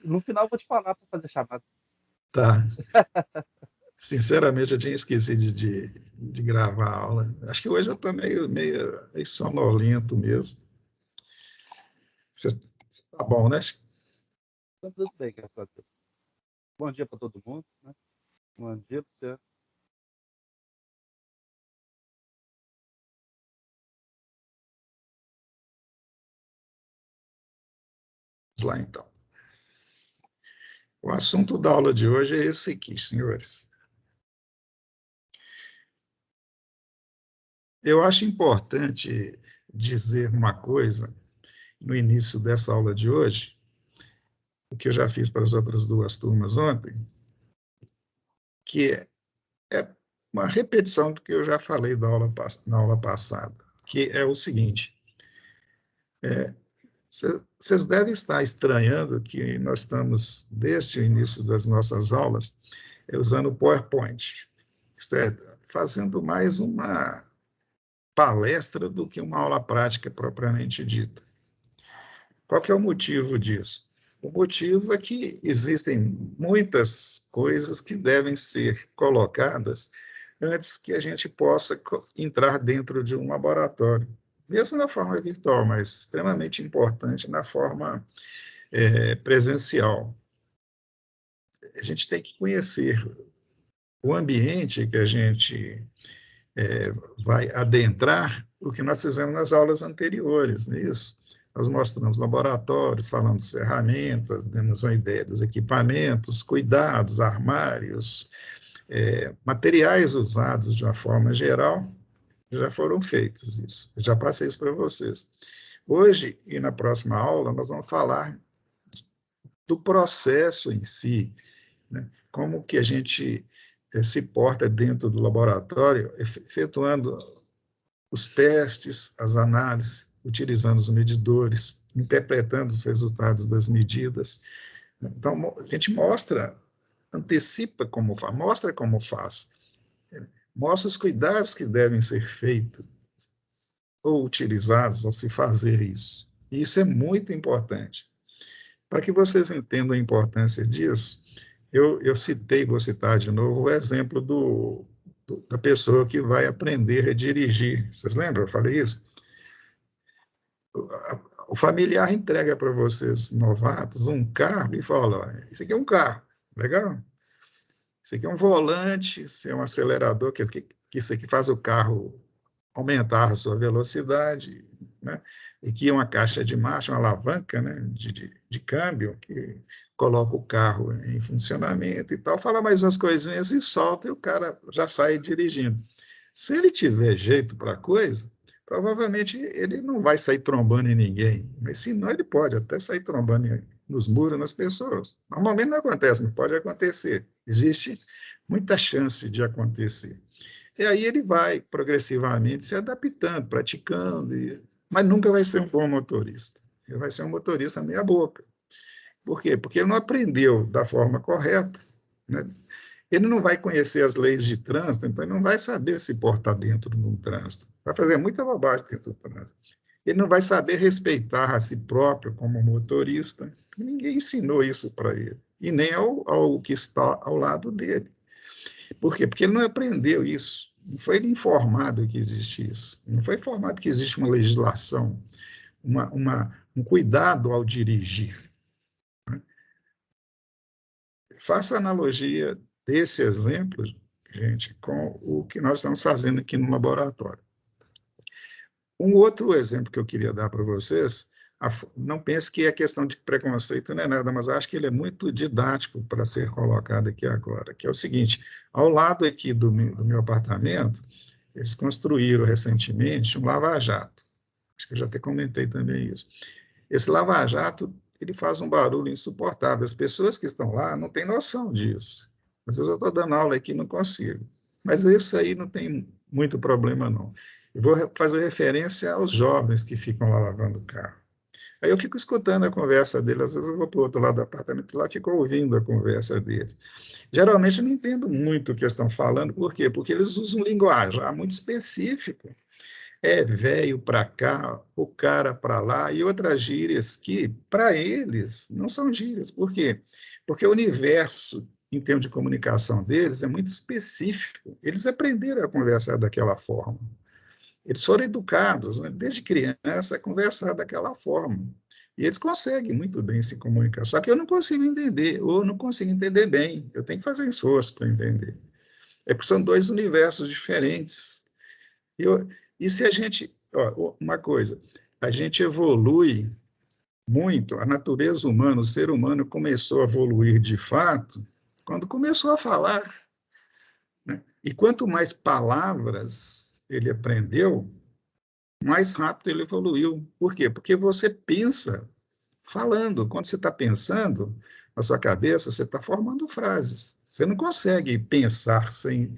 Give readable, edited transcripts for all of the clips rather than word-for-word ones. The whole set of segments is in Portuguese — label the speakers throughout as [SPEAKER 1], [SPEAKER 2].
[SPEAKER 1] No final eu vou te falar para fazer chamada.
[SPEAKER 2] Tá. Sinceramente, eu tinha esquecido de gravar a aula. Acho que hoje eu estou meio sonolento mesmo. Você tá bom, né?
[SPEAKER 1] Então, tudo bem, graças a Deus. Bom dia para todo mundo, né? Bom dia para você.
[SPEAKER 2] Vamos lá, então. O assunto da aula de hoje é esse aqui, senhores. Eu acho importante dizer uma coisa no início dessa aula de hoje, o que eu já fiz para as outras duas turmas ontem, que é uma repetição do que eu já falei na aula passada, que é o seguinte: vocês devem estar estranhando que nós estamos, desde o início das nossas aulas, usando o PowerPoint. Isto é, fazendo mais uma palestra do que uma aula prática propriamente dita. Qual que é o motivo disso? O motivo é que existem muitas coisas que devem ser colocadas antes que a gente possa entrar dentro de um laboratório, mesmo na forma virtual, mas extremamente importante na forma presencial. A gente tem que conhecer o ambiente que a gente vai adentrar, o que nós fizemos nas aulas anteriores, não é isso? Nós mostramos laboratórios, falamos ferramentas, demos uma ideia dos equipamentos, cuidados, armários, materiais usados de uma forma geral, já foram feitos isso. Eu já passei isso para vocês. Hoje e na próxima aula, nós vamos falar do processo em si, né? Como que a gente se porta dentro do laboratório, efetuando os testes, as análises, utilizando os medidores, interpretando os resultados das medidas. Então, a gente antecipa como faz, mostra como faz, mostra os cuidados que devem ser feitos ou utilizados ao se fazer isso. E isso é muito importante. Para que vocês entendam a importância disso, eu citei, vou citar de novo, o exemplo da pessoa que vai aprender a dirigir. Vocês lembram? Eu falei isso? O familiar entrega para vocês, novatos, um carro e fala: isso aqui é um carro, legal? Isso aqui é um volante, isso é um acelerador, que isso aqui faz o carro aumentar a sua velocidade, né? E que é uma caixa de marcha, uma alavanca, né? de câmbio, que coloca o carro em funcionamento e tal, fala mais umas coisinhas e solta, e o cara já sai dirigindo. Se ele tiver jeito para a coisa, provavelmente ele não vai sair trombando em ninguém, mas se não, ele pode até sair trombando nos muros, nas pessoas. Normalmente não acontece, mas pode acontecer. Existe muita chance de acontecer. E aí ele vai progressivamente se adaptando, praticando, mas nunca vai ser um bom motorista. Ele vai ser um motorista meia boca. Por quê? Porque ele não aprendeu da forma correta, né? Ele não vai conhecer as leis de trânsito, então ele não vai saber se portar dentro de um trânsito. Vai fazer muita bobagem dentro do trânsito. Ele não vai saber respeitar a si próprio como motorista. Ninguém ensinou isso para ele. E nem ao que está ao lado dele. Por quê? Porque ele não aprendeu isso. Não foi informado que existe isso. Não foi informado que existe uma legislação, um cuidado ao dirigir. Faça analogia desse exemplo, gente, com o que nós estamos fazendo aqui no laboratório. Um outro exemplo que eu queria dar para vocês, não pense que é questão de preconceito, não é nada, mas acho que ele é muito didático para ser colocado aqui agora, que é o seguinte: ao lado aqui do meu apartamento, eles construíram recentemente um lava-jato. Acho que eu já até comentei também isso. Esse lava-jato, ele faz um barulho insuportável. As pessoas que estão lá não têm noção disso. Mas eu estou dando aula aqui e não consigo. Mas isso aí não tem muito problema, não. Eu vou fazer referência aos jovens que ficam lá lavando o carro. Aí eu fico escutando a conversa deles, às vezes eu vou para o outro lado do apartamento lá e fico ouvindo a conversa deles. Geralmente eu não entendo muito o que eles estão falando, por quê? Porque eles usam um linguajar muito específico. é velho para cá, o cara para lá, e outras gírias que, para eles, não são gírias. Por quê? Porque o universo, em termos de comunicação deles, é muito específico. Eles aprenderam a conversar daquela forma. Eles foram educados, né, desde criança, a conversar daquela forma. E eles conseguem muito bem se comunicar. Só que eu não consigo entender, ou não consigo entender bem. Eu tenho que fazer esforço para entender. É porque são dois universos diferentes. Eu, e se a gente. Ó, uma coisa, a gente evolui muito, a natureza humana, o ser humano começou a evoluir de fato quando começou a falar. Né? E quanto mais palavras ele aprendeu, mais rápido ele evoluiu. Por quê? Porque você pensa falando. Quando você está pensando, na sua cabeça, você está formando frases. Você não consegue pensar sem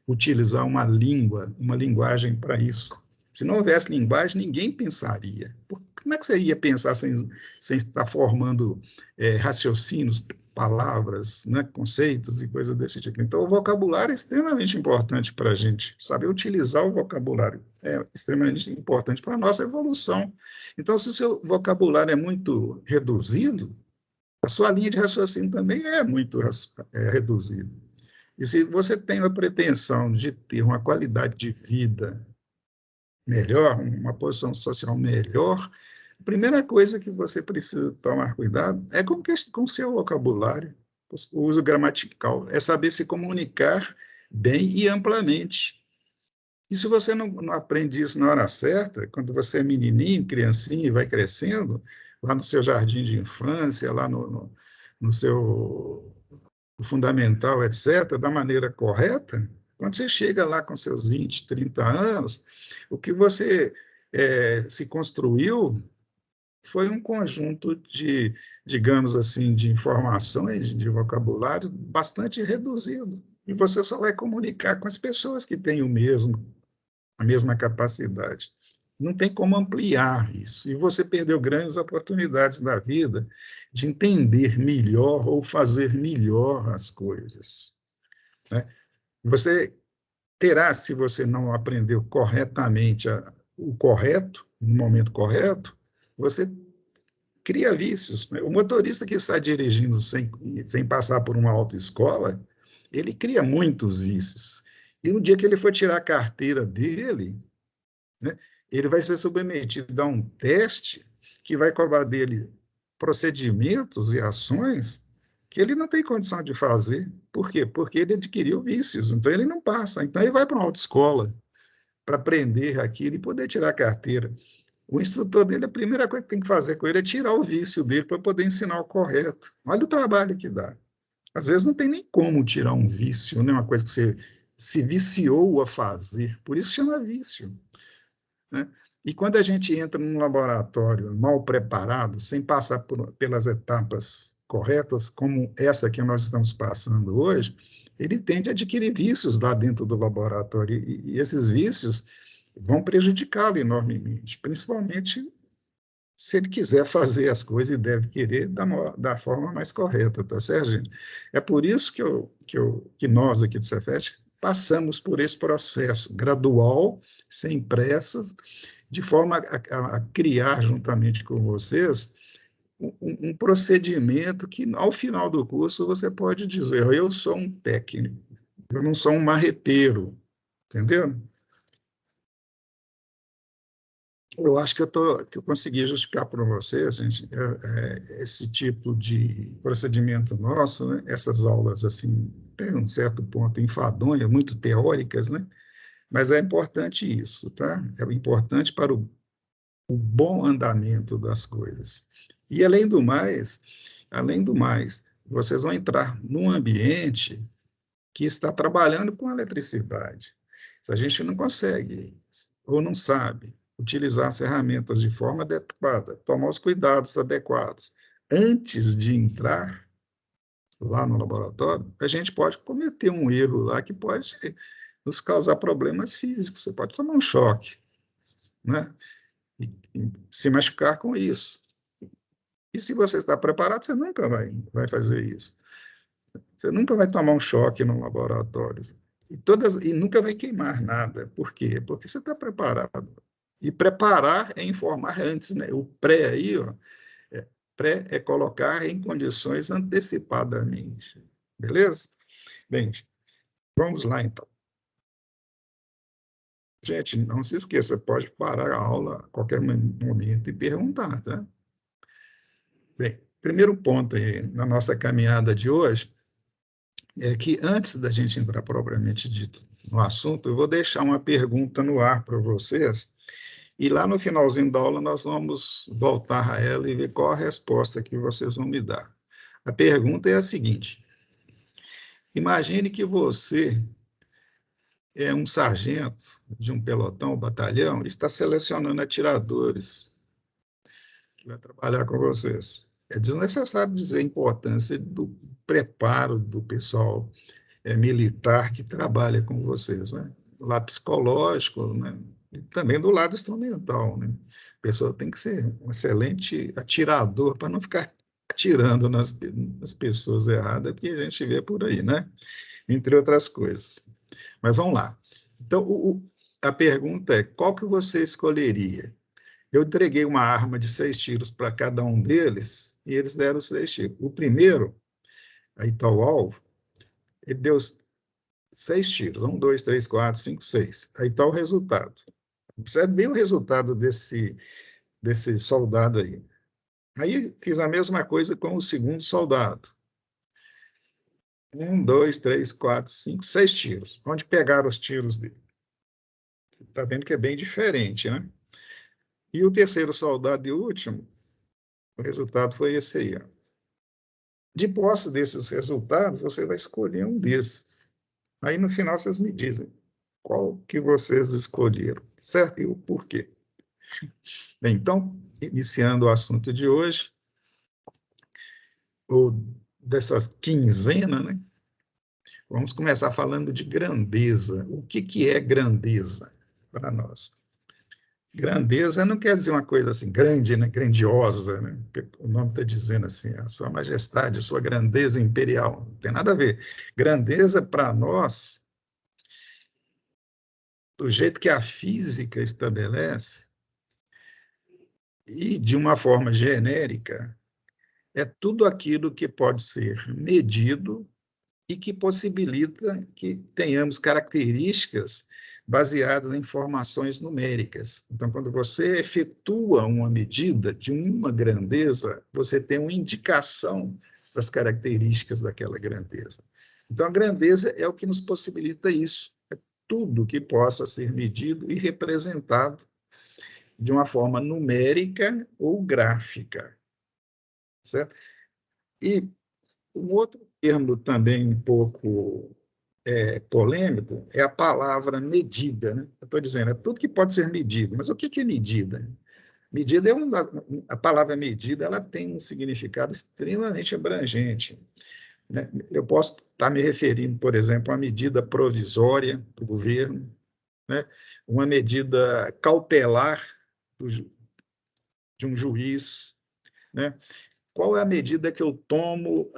[SPEAKER 2] utilizar uma língua, uma linguagem para isso. Se não houvesse linguagem, ninguém pensaria. Como é que você ia pensar sem estar formando raciocínios, palavras, né, conceitos e coisas desse tipo? Então, o vocabulário é extremamente importante para a gente. Saber utilizar o vocabulário é extremamente importante para a nossa evolução. Então, se o seu vocabulário é muito reduzido, a sua linha de raciocínio também é muito reduzida. E se você tem a pretensão de ter uma qualidade de vida melhor, uma posição social melhor, a primeira coisa que você precisa tomar cuidado é com o seu vocabulário, o uso gramatical, é saber se comunicar bem e amplamente. E se você não aprende isso na hora certa, quando você é menininho, criancinha e vai crescendo, lá no seu jardim de infância, lá no seu fundamental, etc., da maneira correta, quando você chega lá com seus 20, 30 anos, o que você se construiu foi um conjunto de, digamos assim, de informações, de vocabulário bastante reduzido. E você só vai comunicar com as pessoas que têm a mesma capacidade. Não tem como ampliar isso. E você perdeu grandes oportunidades da vida de entender melhor ou fazer melhor as coisas. Né? Você terá, se você não aprendeu corretamente o correto, no momento correto, você cria vícios. Né? O motorista que está dirigindo sem passar por uma autoescola, ele cria muitos vícios. E no dia que ele for tirar a carteira dele, né, ele vai ser submetido a um teste que vai cobrar dele procedimentos e ações que ele não tem condição de fazer. Por quê? Porque ele adquiriu vícios, então ele não passa. Então ele vai para uma autoescola para aprender aquilo e poder tirar a carteira. O instrutor dele, a primeira coisa que tem que fazer com ele é tirar o vício dele para poder ensinar o correto. Olha o trabalho que dá. Às vezes não tem nem como tirar um vício, né? Uma coisa que você se viciou a fazer. Por isso chama vício. Né? E quando a gente entra num laboratório mal preparado, sem passar pelas etapas corretas, como essa que nós estamos passando hoje, ele tende a adquirir vícios lá dentro do laboratório, e esses vícios vão prejudicá-lo enormemente, principalmente se ele quiser fazer as coisas e deve querer da forma mais correta, tá certo, gente? É por isso que nós aqui do Cefet passamos por esse processo gradual, sem pressas, de forma a criar, juntamente com vocês, um procedimento que, ao final do curso, você pode dizer: eu sou um técnico, eu não sou um marreteiro, entendeu? Eu acho que eu consegui justificar para vocês, gente, esse tipo de procedimento nosso, né? Essas aulas, assim, tem um certo ponto enfadonhas, muito teóricas, né? Mas é importante isso, tá? É importante para o bom andamento das coisas. E, além do mais, vocês vão entrar num ambiente que está trabalhando com eletricidade. Se a gente não consegue ou não sabe utilizar as ferramentas de forma adequada, tomar os cuidados adequados antes de entrar lá no laboratório, a gente pode cometer um erro lá que pode nos causar problemas físicos. Você pode tomar um choque, né? E se machucar com isso. E se você está preparado, você nunca vai fazer isso. Você nunca vai tomar um choque no laboratório. E nunca vai queimar nada. Por quê? Porque você está preparado. E preparar é informar antes, né? O pré aí, ó, pré é colocar em condições antecipadamente. Beleza? Bem, vamos lá, então. Gente, não se esqueça, pode parar a aula a qualquer momento e perguntar, tá? Bem, primeiro ponto aí na nossa caminhada de hoje é que antes da gente entrar propriamente dito no assunto, eu vou deixar uma pergunta no ar para vocês e lá no finalzinho da aula nós vamos voltar a ela e ver qual a resposta que vocês vão me dar. A pergunta é a seguinte: imagine que você é um sargento de um pelotão, batalhão, e está selecionando atiradores que vai trabalhar com vocês. É desnecessário dizer a importância do preparo do pessoal militar que trabalha com vocês, né? Do lado psicológico, né? E também do lado instrumental, né? A pessoa tem que ser um excelente atirador para não ficar atirando nas pessoas erradas que a gente vê por aí, né? Entre outras coisas. Mas vamos lá. Então, a pergunta é, qual que você escolheria? Eu entreguei uma arma de 6 tiros para cada um deles e eles deram 6 tiros. O primeiro, aí está o alvo, ele deu 6 tiros. 1, 2, 3, 4, 5, 6. Aí está o resultado. Observe bem o resultado desse soldado aí. Aí fiz a mesma coisa com o segundo soldado. 1, 2, 3, 4, 5, 6 tiros. Onde pegaram os tiros dele? Você está vendo que é bem diferente, né? E o terceiro soldado e último, o resultado foi esse aí. Ó. De posse desses resultados, você vai escolher um desses. Aí, no final, vocês me dizem qual que vocês escolheram, certo? E o porquê. Bem, então, iniciando o assunto de hoje, ou dessa quinzena, né? Vamos começar falando de grandeza. O que é grandeza para nós? Grandeza não quer dizer uma coisa assim, grande, né? Grandiosa, né? O nome está dizendo assim, a sua majestade, a sua grandeza imperial. Não tem nada a ver. Grandeza, para nós, do jeito que a física estabelece, e de uma forma genérica, é tudo aquilo que pode ser medido e que possibilita que tenhamos características baseadas em informações numéricas. Então, quando você efetua uma medida de uma grandeza, você tem uma indicação das características daquela grandeza. Então, a grandeza é o que nos possibilita isso. É tudo que possa ser medido e representado de uma forma numérica ou gráfica, certo? E um outro termo também um pouco polêmico é a palavra medida. Né? Eu estou dizendo, é tudo que pode ser medido, mas o que é medida? Medida é a palavra medida ela tem um significado extremamente abrangente. Né? Eu posso estar me referindo, por exemplo, a medida provisória do governo, né? Uma medida cautelar de um juiz, né? Qual é a medida que eu tomo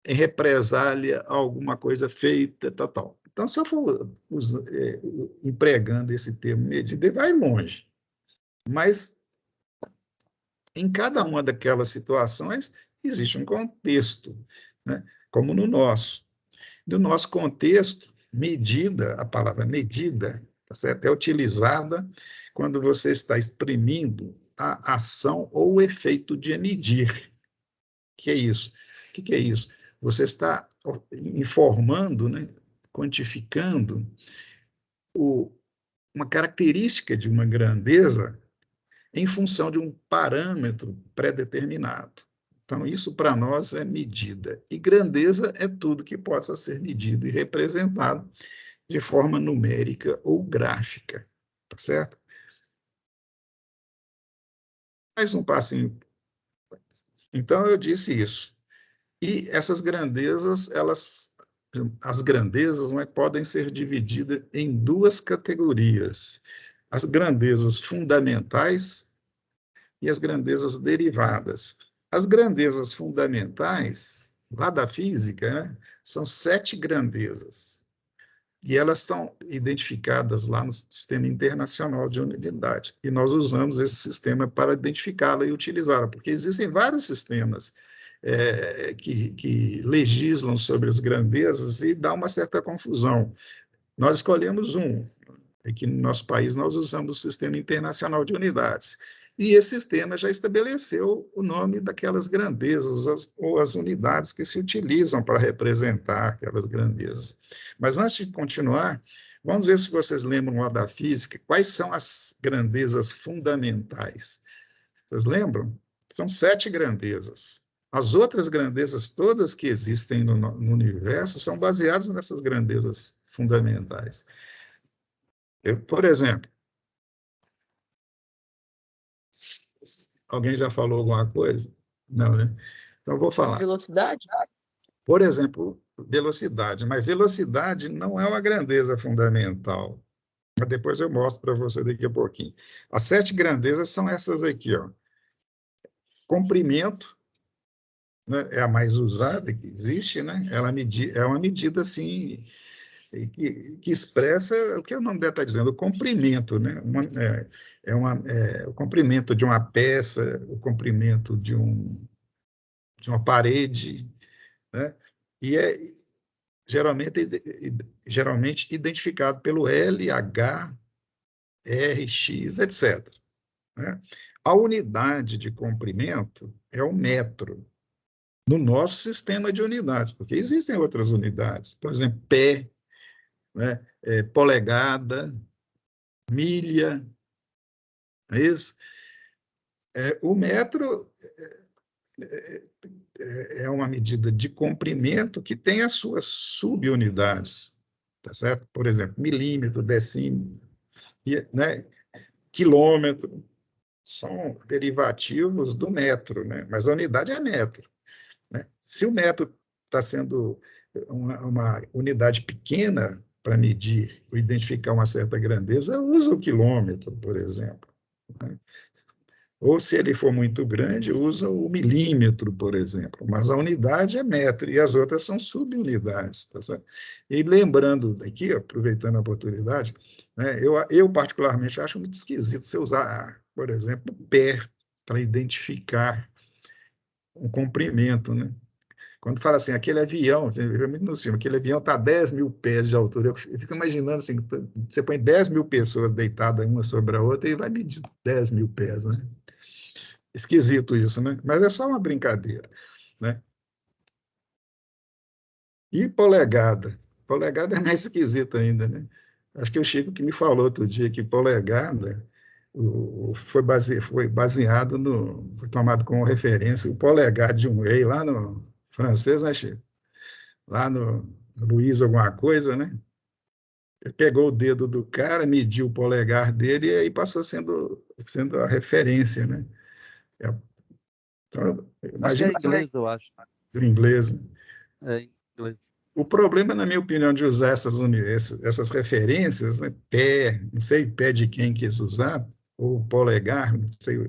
[SPEAKER 2] em represália a alguma coisa feita, tal. Então, se eu for empregando esse termo medida, ele vai longe. Mas, em cada uma daquelas situações, existe um contexto, né? Como no nosso. No nosso contexto, medida, a palavra medida, tá certo? É utilizada quando você está exprimindo a ação ou o efeito de medir. Que é isso? O que é isso? Você está informando, né, quantificando uma característica de uma grandeza em função de um parâmetro pré-determinado. Então, isso para nós é medida. E grandeza é tudo que possa ser medido e representado de forma numérica ou gráfica. Tá certo? Mais um passinho. Então, eu disse isso. E essas grandezas, as grandezas, né, podem ser divididas em duas categorias: as grandezas fundamentais e as grandezas derivadas. As grandezas fundamentais, lá da física, né, são 7 grandezas. e elas são identificadas lá no Sistema Internacional de Unidade. E nós usamos esse sistema para identificá-la e utilizá-la, porque existem vários sistemas que legislam sobre as grandezas e dá uma certa confusão. Nós escolhemos um, aqui no nosso país nós usamos o Sistema Internacional de Unidades. E esse sistema já estabeleceu o nome daquelas grandezas ou as unidades que se utilizam para representar aquelas grandezas. Mas antes de continuar, vamos ver se vocês lembram lá da física, quais são as grandezas fundamentais. Vocês lembram? São 7 grandezas. As outras grandezas todas que existem no universo são baseadas nessas grandezas fundamentais. Por exemplo, alguém já falou alguma coisa? Não, né? Então, vou falar.
[SPEAKER 3] Velocidade?
[SPEAKER 2] Por exemplo, velocidade. Mas velocidade não é uma grandeza fundamental. Mas depois eu mostro para você daqui a pouquinho. As 7 grandezas são essas aqui, ó. Comprimento, né, é a mais usada que existe, né? É uma medida, assim, que expressa o que o nome dela está dizendo, o comprimento, né? O comprimento de uma peça, o comprimento de uma parede, né? E é geralmente identificado pelo L, H, R, X, etc., né? A unidade de comprimento é o metro, no nosso sistema de unidades, porque existem outras unidades, por exemplo, pé, né? Polegada, milha, não é isso? O metro é uma medida de comprimento que tem as suas subunidades, tá certo? Por exemplo, milímetro, decímetro, né? Quilômetro, são derivativos do metro, né? Mas a unidade é metro, né? Se o metro está sendo uma unidade pequena para medir ou identificar uma certa grandeza, usa o quilômetro, por exemplo, né? Ou, se ele for muito grande, usa o milímetro, por exemplo. Mas a unidade é metro e as outras são subunidades. Tá certo? E lembrando aqui, aproveitando a oportunidade, né, eu particularmente acho muito esquisito você usar, por exemplo, pé para identificar um comprimento, né? Quando fala assim, aquele avião, você vê muito no filme, aquele avião está a 10 mil pés de altura, eu fico imaginando assim, você põe 10 mil pessoas deitadas uma sobre a outra e vai medir 10 mil pés, né? Esquisito isso, né? Mas é só uma brincadeira, né? E polegada? Polegada é mais esquisita ainda, né? Acho que o Chico que me falou outro dia que polegada foi baseado foi tomado como referência o polegar de um rei lá no francês, né, Chico? Lá no Luiz alguma coisa, né? Ele pegou o dedo do cara, mediu o polegar dele e aí passou sendo a referência, né? Então,
[SPEAKER 1] Acho que é
[SPEAKER 2] imagina
[SPEAKER 1] inglês, eu acho.
[SPEAKER 2] do inglês.
[SPEAKER 1] É inglês.
[SPEAKER 2] O problema, na minha opinião, de usar essas referências, né, pé, não sei pé de quem quis usar, ou polegar, não sei,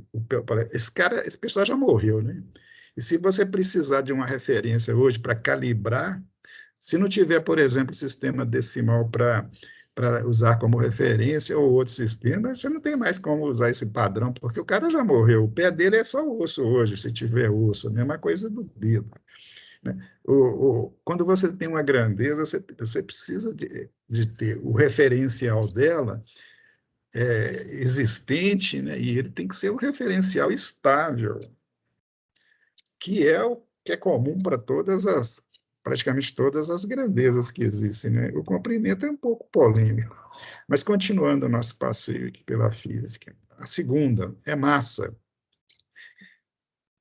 [SPEAKER 2] esse pessoal já morreu, né? E se você precisar de uma referência hoje para calibrar, se não tiver, por exemplo, sistema decimal para usar como referência ou outro sistema, você não tem mais como usar esse padrão, porque o cara já morreu. O pé dele é só osso hoje, se tiver osso, a mesma coisa do dedo, né? Quando você tem uma grandeza, você precisa de ter o referencial dela existente, né? E ele tem que ser um referencial estável, que é o que é comum para praticamente todas as grandezas que existem, né? O comprimento é um pouco polêmico, mas continuando o nosso passeio aqui pela física. A segunda é massa.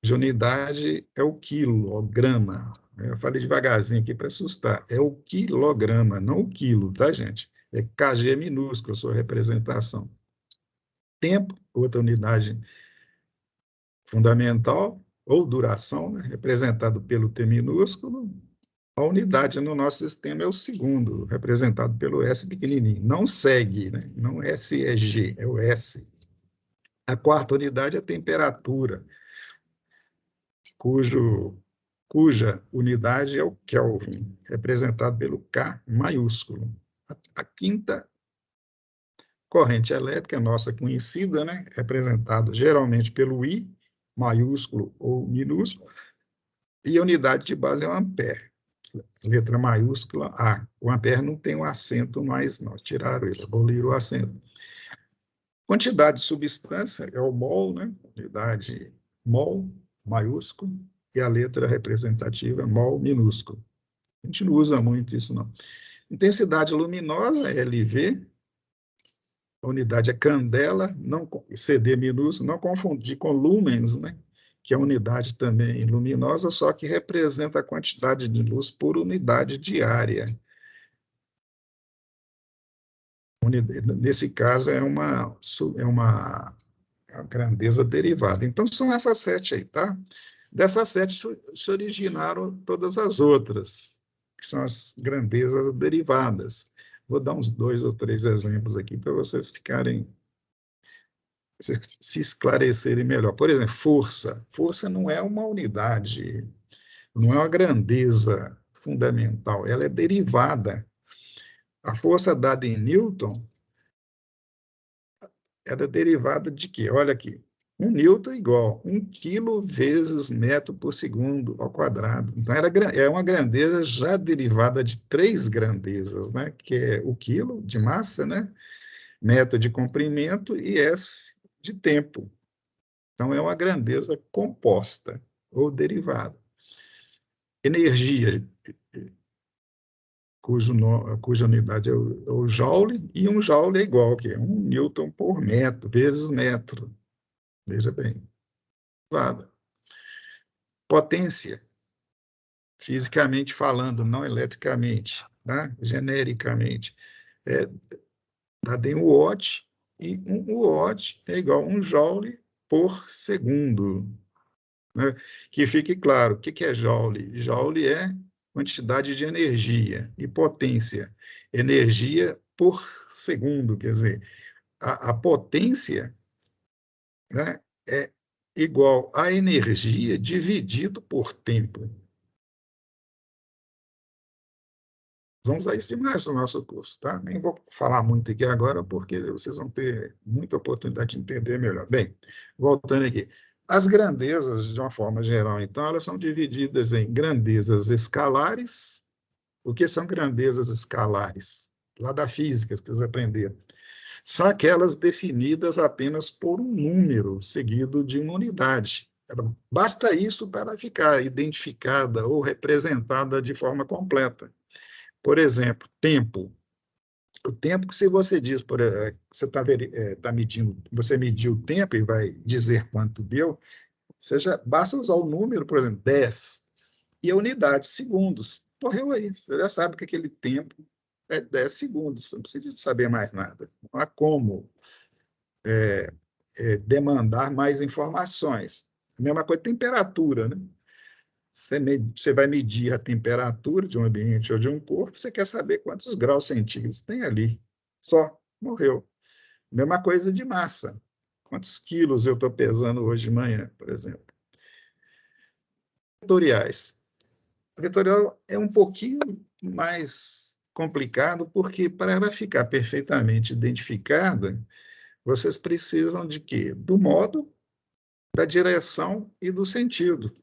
[SPEAKER 2] De unidade é o quilograma. Eu falei devagarzinho aqui para assustar. É o quilograma, não o quilo, tá, gente? É kg minúsculo a sua representação. Tempo, outra unidade fundamental, ou duração, né, representado pelo T minúsculo. A unidade no nosso sistema é o segundo, representado pelo S pequenininho. Não segue, né? Não S é G, é o S. A quarta unidade é a temperatura, cuja unidade é o Kelvin, representado pelo K maiúsculo. A quinta corrente elétrica, nossa conhecida, né, representada geralmente pelo I, maiúsculo ou minúsculo, e a unidade de base é o ampere, letra maiúscula A. O ampere não tem um acento mais, não, tiraram ele, aboliram o acento. Quantidade de substância é o mol, né, unidade mol, maiúsculo, e a letra representativa é mol minúsculo. A gente não usa muito isso, não. Intensidade luminosa, LV, a unidade é candela, não, CD minúsculo, não confundir com lumens, né? Que é a unidade também luminosa, só que representa a quantidade de luz por unidade diária. Nesse caso, é uma grandeza derivada. Então, são essas 7 aí, tá? Dessas 7 se originaram todas as outras, que são as grandezas derivadas. Vou dar uns 2 ou 3 exemplos aqui para vocês ficarem se esclarecerem melhor. Por exemplo, força. Força não é uma unidade, não é uma grandeza fundamental, ela é derivada. A força dada em Newton era derivada de quê? Olha aqui, 1 Newton é igual a 1 quilo vezes metro por segundo ao quadrado. Então, é uma grandeza já derivada de 3 grandezas, né? Que é o quilo de massa, né? Metro de comprimento e S de tempo. Então, é uma grandeza composta ou derivada. Energia, cuja unidade é o joule, e 1 joule é igual a quê? 1 newton por metro, vezes metro. Veja bem. Derivada. Potência, fisicamente falando, não eletricamente, tá? Genericamente. É dada em watt, e 1 watt é igual a 1 joule por segundo. Né? Que fique claro, o que é joule? Joule é quantidade de energia, e potência, energia por segundo, quer dizer, a potência, né, é igual a energia dividido por tempo. Vamos usar isso demais no nosso curso, tá? Nem vou falar muito aqui agora, porque vocês vão ter muita oportunidade de entender melhor. Bem, voltando aqui. As grandezas, de uma forma geral, então, elas são divididas em grandezas escalares. O que são grandezas escalares? Lá da física, se vocês aprenderam. São aquelas definidas apenas por um número seguido de uma unidade. Basta isso para ficar identificada ou representada de forma completa. Por exemplo, tempo. O tempo que, se você diz, você está medindo, você mediu o tempo e vai dizer quanto deu, basta usar o número, por exemplo, 10, e a unidade, segundos. Morreu aí, você já sabe que aquele tempo é 10 segundos, não precisa saber mais nada. Não há como demandar mais informações. A mesma coisa, temperatura, né? Você vai medir a temperatura de um ambiente ou de um corpo, você quer saber quantos graus centígrados tem ali. Só, morreu. Mesma coisa de massa. Quantos quilos eu estou pesando hoje de manhã, por exemplo. Vetoriais. A vetorial é um pouquinho mais complicado, porque para ela ficar perfeitamente identificada, vocês precisam de quê? Do modo, da direção e do sentido.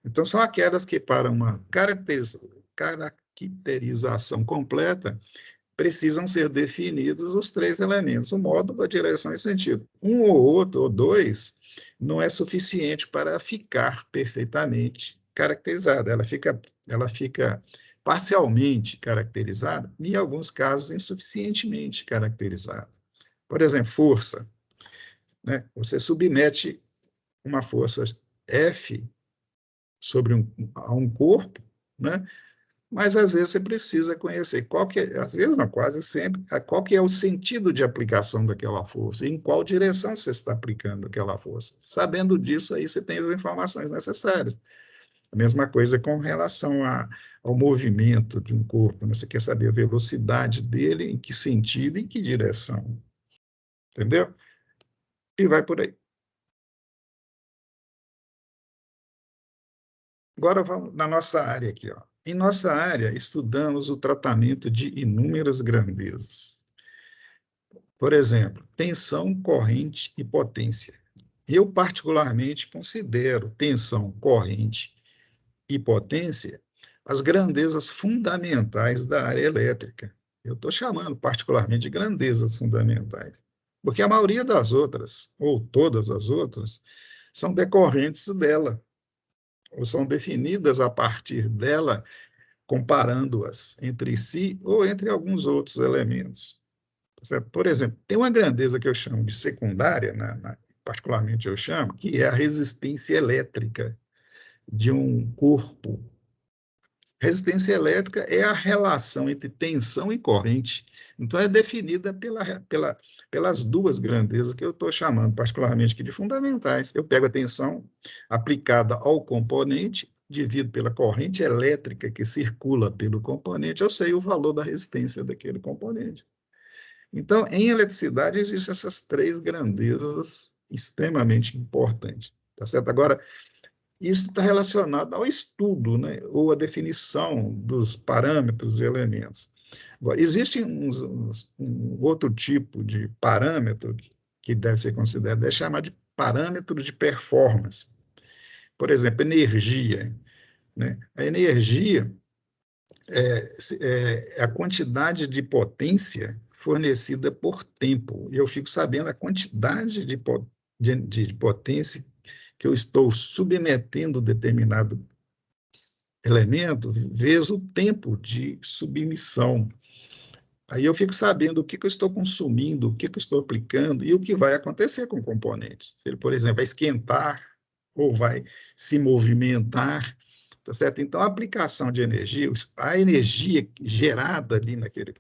[SPEAKER 2] Então, são aquelas que, para uma caracterização completa, precisam ser definidos os 3 elementos: o modo, a direção e o sentido. Um ou outro, ou 2, não é suficiente para ficar perfeitamente caracterizada. Ela fica parcialmente caracterizada, e, em alguns casos, insuficientemente caracterizada. Por exemplo, força. Né? Você submete uma força F a um corpo, né? Mas às vezes você precisa conhecer às vezes não, quase sempre, qual que é o sentido de aplicação daquela força, e em qual direção você está aplicando aquela força. Sabendo disso, aí você tem as informações necessárias. A mesma coisa com relação ao movimento de um corpo, né? Você quer saber a velocidade dele, em que sentido, em que direção. Entendeu? E vai por aí. Agora vamos na nossa área aqui, ó. Em nossa área, estudamos o tratamento de inúmeras grandezas. Por exemplo, tensão, corrente e potência. Eu, particularmente, considero tensão, corrente e potência as grandezas fundamentais da área elétrica. Eu estou chamando particularmente de grandezas fundamentais, porque a maioria das outras, ou todas as outras, são decorrentes dela, ou são definidas a partir dela, comparando-as entre si ou entre alguns outros elementos. Certo? Por exemplo, tem uma grandeza que eu chamo de secundária, particularmente eu chamo, que é a resistência elétrica de um corpo. Resistência elétrica é a relação entre tensão e corrente. Então, é definida pelas duas grandezas que eu estou chamando, particularmente aqui de fundamentais. Eu pego a tensão aplicada ao componente, divido pela corrente elétrica que circula pelo componente, eu sei o valor da resistência daquele componente. Então, em eletricidade, existem essas três grandezas extremamente importantes. Tá certo? Agora, isso está relacionado ao estudo, né, ou à definição dos parâmetros e elementos. Agora, existe um outro tipo de parâmetro que deve ser considerado, é chamado de parâmetro de performance. Por exemplo, energia. Né? A energia é a quantidade de potência fornecida por tempo. E eu fico sabendo a quantidade de potência que eu estou submetendo determinado elemento, vezes o tempo de submissão. Aí eu fico sabendo o que eu estou consumindo, o que eu estou aplicando e o que vai acontecer com o componente. Se ele, por exemplo, vai esquentar ou vai se movimentar, tá certo? Então, a aplicação de energia, a energia gerada ali naquele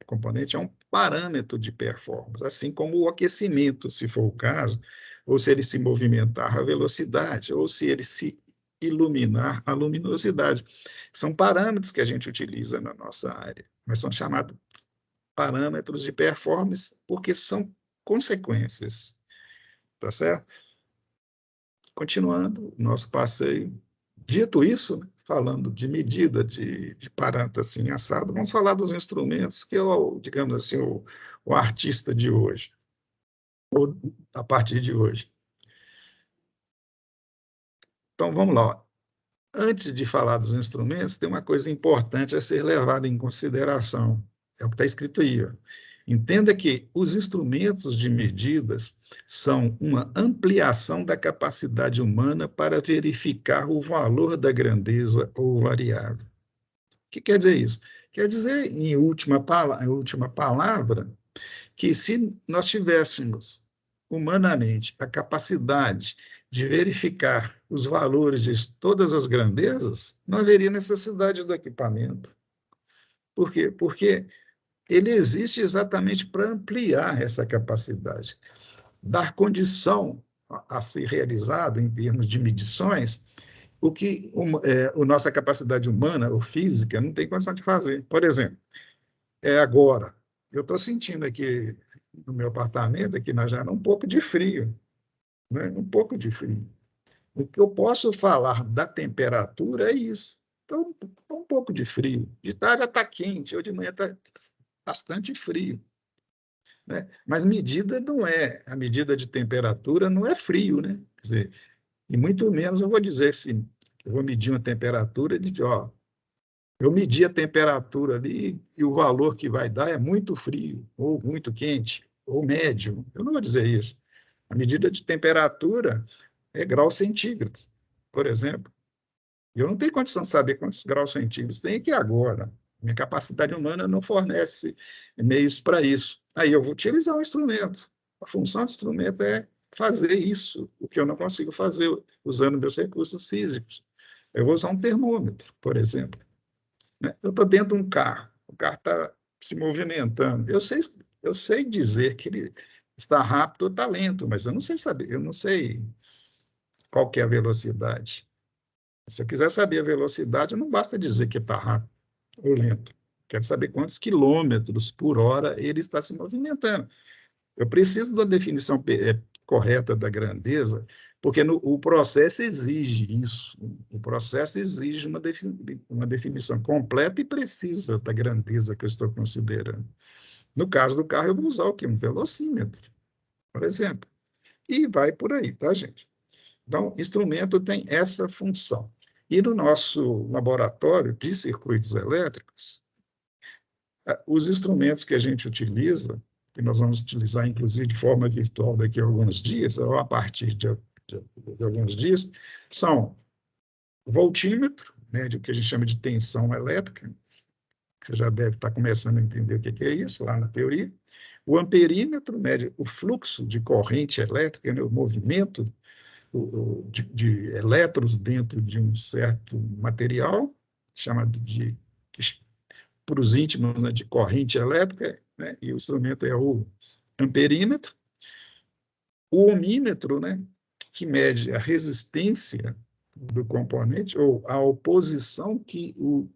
[SPEAKER 2] componente é um parâmetro de performance, assim como o aquecimento, se for o caso, ou se ele se movimentar, a velocidade, ou se ele se iluminar, a luminosidade. São parâmetros que a gente utiliza na nossa área, mas são chamados parâmetros de performance porque são consequências, tá certo? Continuando o nosso passeio. Dito isso, falando de medida de parâmetro assim assado, vamos falar dos instrumentos que é o, digamos assim, o artista de hoje, ou a partir de hoje. Então, vamos lá. Antes de falar dos instrumentos, tem uma coisa importante a ser levada em consideração. É o que está escrito aí. Ó. Entenda que os instrumentos de medidas são uma ampliação da capacidade humana para verificar o valor da grandeza ou variável. O que quer dizer isso? Quer dizer, em última palavra, que se nós tivéssemos humanamente a capacidade de verificar os valores de todas as grandezas, não haveria necessidade do equipamento. Por quê? Porque ele existe exatamente para ampliar essa capacidade, dar condição a ser realizado em termos de medições o que a nossa capacidade humana ou física não tem condição de fazer. Por exemplo, agora, eu estou sentindo aqui no meu apartamento, aqui na janela, um pouco de frio, né? Um pouco de frio. O que eu posso falar da temperatura é isso. Então, um pouco de frio. De tarde já está quente, ou de manhã está bastante frio. Né? Mas medida não é, a medida de temperatura não é frio, né? Quer dizer, e muito menos eu vou dizer se eu vou medir uma temperatura de, ó, eu medi a temperatura ali e o valor que vai dar é muito frio, ou muito quente, ou médio. Eu não vou dizer isso. A medida de temperatura é graus centígrados, por exemplo. Eu não tenho condição de saber quantos graus centígrados tem aqui agora. Minha capacidade humana não fornece meios para isso. Aí eu vou utilizar um instrumento. A função do instrumento é fazer isso, o que eu não consigo fazer usando meus recursos físicos. Eu vou usar um termômetro, por exemplo. Eu estou dentro de um carro, o carro está se movimentando. Eu sei dizer que ele está rápido ou está lento, mas eu não sei saber, eu não sei qual que é a velocidade. Se eu quiser saber a velocidade, não basta dizer que está rápido ou lento. Quero saber quantos quilômetros por hora ele está se movimentando. Eu preciso da definição correta da grandeza, porque o processo exige isso. O processo exige uma definição completa e precisa da grandeza que eu estou considerando. No caso do carro, eu vou usar o quê? Um velocímetro, por exemplo. E vai por aí, tá, gente? Então, instrumento tem essa função. E no nosso laboratório de circuitos elétricos, os instrumentos que a gente utiliza, que nós vamos utilizar, inclusive, de forma virtual daqui a alguns dias, ou a partir de alguns dias, são o voltímetro, né, de o que a gente chama de tensão elétrica, que você já deve estar começando a entender o que é isso, lá na teoria. O amperímetro mede o fluxo de corrente elétrica, né, o movimento de elétrons dentro de um certo material, chamado de, para os íntimos, né, de corrente elétrica, né, e o instrumento é o amperímetro. O ohmímetro, né, que mede a resistência do componente, ou a oposição que o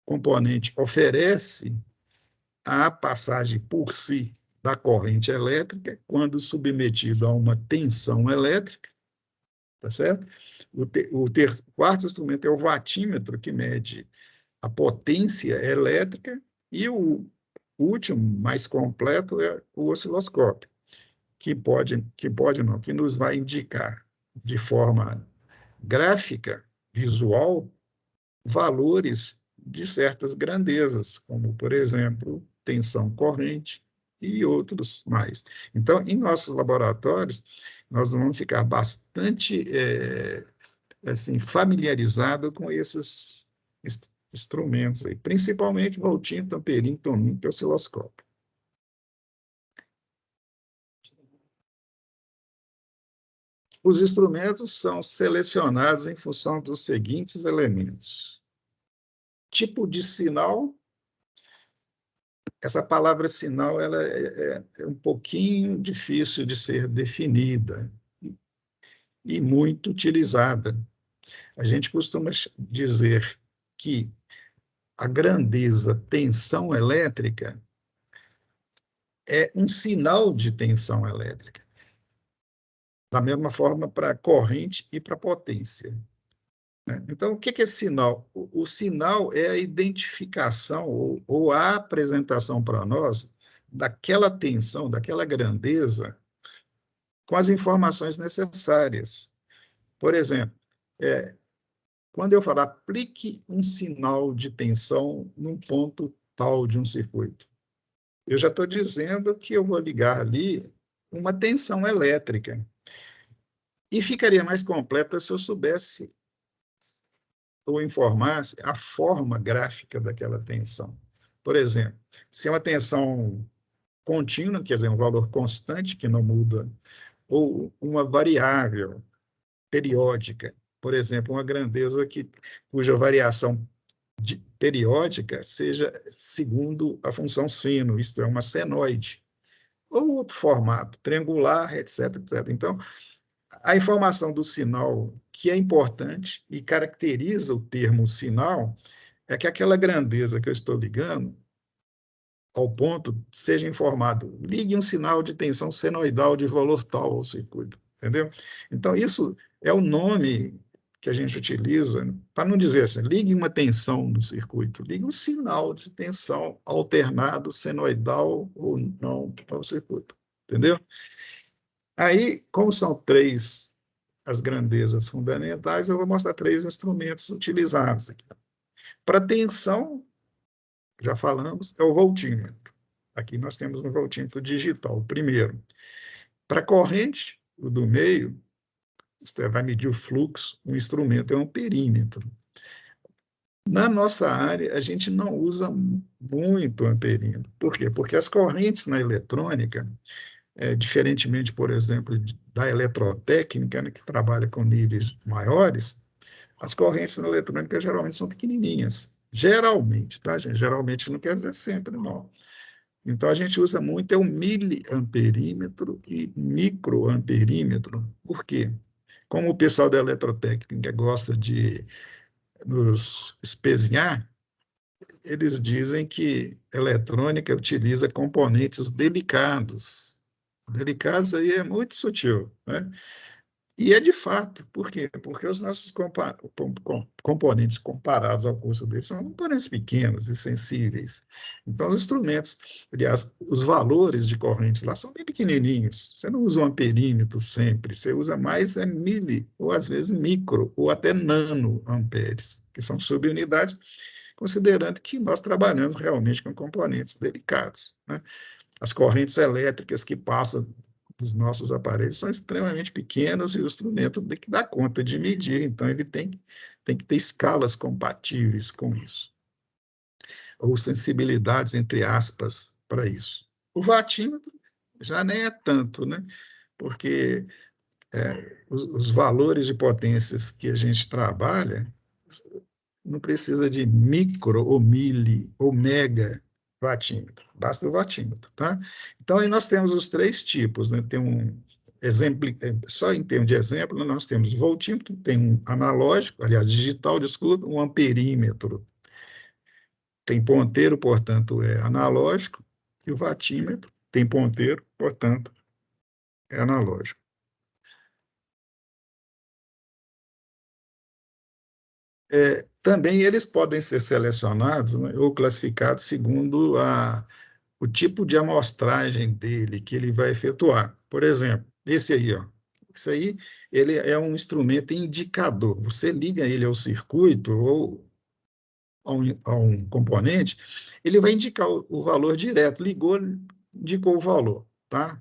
[SPEAKER 2] componente oferece à passagem por si da corrente elétrica, quando submetido a uma tensão elétrica, tá certo? O quarto instrumento é o watímetro, que mede a potência elétrica, e o último, mais completo, é o osciloscópio, que nos vai indicar de forma gráfica, visual, valores de certas grandezas, como, por exemplo, tensão corrente e outros mais. Então, em nossos laboratórios, nós vamos ficar bastante assim, familiarizado com esses instrumentos aí, principalmente voltímetro, amperímetro, ohmímetro e osciloscópio. Os instrumentos são selecionados em função dos seguintes elementos: tipo de sinal. Essa palavra sinal ela é um pouquinho difícil de ser definida e muito utilizada. A gente costuma dizer que a grandeza tensão elétrica é um sinal de tensão elétrica, da mesma forma para corrente e para potência. Então, o que é sinal? O sinal é a identificação ou a apresentação para nós daquela tensão, daquela grandeza, com as informações necessárias. Por exemplo, quando eu falar aplique um sinal de tensão num ponto tal de um circuito, eu já estou dizendo que eu vou ligar ali uma tensão elétrica. E ficaria mais completa se eu soubesse ou informasse a forma gráfica daquela tensão. Por exemplo, se é uma tensão contínua, quer dizer, um valor constante que não muda, ou uma variável periódica, por exemplo, uma grandeza cuja variação periódica seja segundo a função seno, isto é, uma senoide, ou outro formato, triangular, etc, etc. Então, a informação do sinal que é importante e caracteriza o termo sinal é que aquela grandeza que eu estou ligando ao ponto seja informado. Ligue um sinal de tensão senoidal de valor tal ao circuito, entendeu? Então, isso é o nome que a gente utiliza para não dizer assim, ligue uma tensão no circuito, ligue um sinal de tensão alternado, senoidal ou não ao circuito, entendeu? Aí, como são três as grandezas fundamentais, eu vou mostrar três instrumentos utilizados aqui. Para tensão, já falamos, é o voltímetro. Aqui nós temos um voltímetro digital, o primeiro. Para corrente, o do meio, você vai medir o fluxo, o instrumento é um amperímetro. Na nossa área, a gente não usa muito amperímetro. Por quê? Porque as correntes na eletrônica, diferentemente, por exemplo, da eletrotécnica, né, que trabalha com níveis maiores, as correntes na eletrônica geralmente são pequenininhas. Geralmente, tá, gente? Geralmente não quer dizer sempre, não. Então, a gente usa muito o miliamperímetro e microamperímetro. Por quê? Como o pessoal da eletrotécnica gosta de nos espezinhar, eles dizem que eletrônica utiliza componentes delicados, Delicados aí é muito sutil, né? E é de fato, por quê? Porque os nossos componentes comparados ao custo deles são componentes pequenos e sensíveis. Então, os instrumentos, aliás, os valores de correntes lá são bem pequenininhos. Você não usa um amperímetro sempre, você usa mais mili, ou às vezes micro, ou até nano amperes, que são subunidades, considerando que nós trabalhamos realmente com componentes delicados, né? As correntes elétricas que passam dos nossos aparelhos são extremamente pequenas e o instrumento tem que dar conta de medir, então ele tem que ter escalas compatíveis com isso, ou sensibilidades, entre aspas, para isso. O vatímetro já nem é tanto, né? Porque os valores de potências que a gente trabalha não precisa de micro ou mili ou mega vatímetro, basta o vatímetro, tá? Então, aí nós temos os três tipos, né? Tem um exemplo, só em termos de exemplo, nós temos voltímetro, tem um analógico, aliás, digital, desculpa, um amperímetro. Tem ponteiro, portanto, é analógico, e o vatímetro tem ponteiro, portanto, é analógico. Também eles podem ser selecionados, né, ou classificados segundo o tipo de amostragem dele que ele vai efetuar. Por exemplo, esse aí, ó. Isso aí, ele é um instrumento indicador. Você liga ele ao circuito ou a um componente, ele vai indicar o valor direto. Ligou, indicou o valor, tá?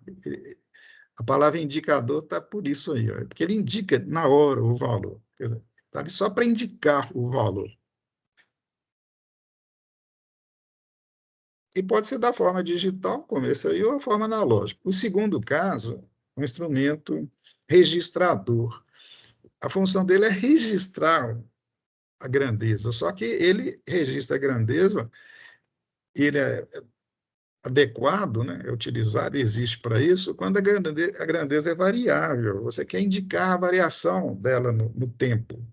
[SPEAKER 2] A palavra indicador está por isso aí, ó, porque ele indica na hora o valor. Quer dizer, tá ali só para indicar o valor. E pode ser da forma digital, como esse aí, ou a forma analógica. O segundo caso, um instrumento registrador. A função dele é registrar a grandeza, só que ele registra a grandeza, ele é adequado, né, é utilizado, existe para isso, quando a grandeza é variável. Você quer indicar a variação dela no tempo.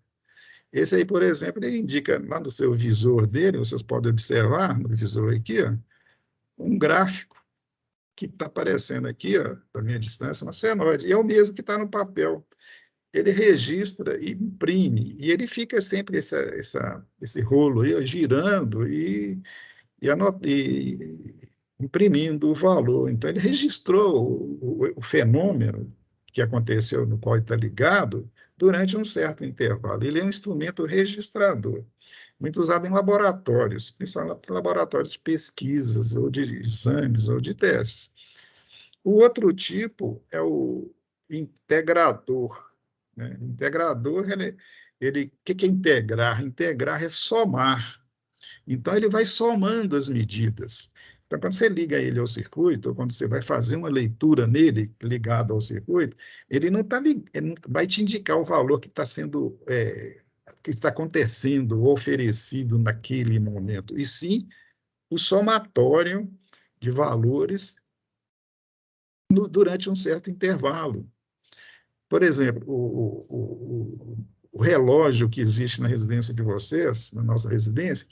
[SPEAKER 2] Esse aí, por exemplo, ele indica lá no seu visor dele, vocês podem observar no visor aqui, ó, um gráfico que está aparecendo aqui, ó, da minha distância, uma senoide, e é o mesmo que está no papel. Ele registra e imprime, e ele fica sempre esse rolo aí, ó, girando e imprimindo o valor. Então, ele registrou o fenômeno que aconteceu, no qual ele está ligado, durante um certo intervalo. Ele é um instrumento registrador, muito usado em laboratórios, principalmente laboratórios de pesquisas, ou de exames, ou de testes. O outro tipo é o integrador, né? Integrador, que é integrar? Integrar é somar. Então, ele vai somando as medidas. Então, quando você liga ele ao circuito, ou quando você vai fazer uma leitura nele ligado ao circuito, ele não vai te indicar o valor que está sendo, que está acontecendo, oferecido naquele momento, e sim o somatório de valores durante um certo intervalo. Por exemplo, o relógio que existe na residência de vocês, na nossa residência,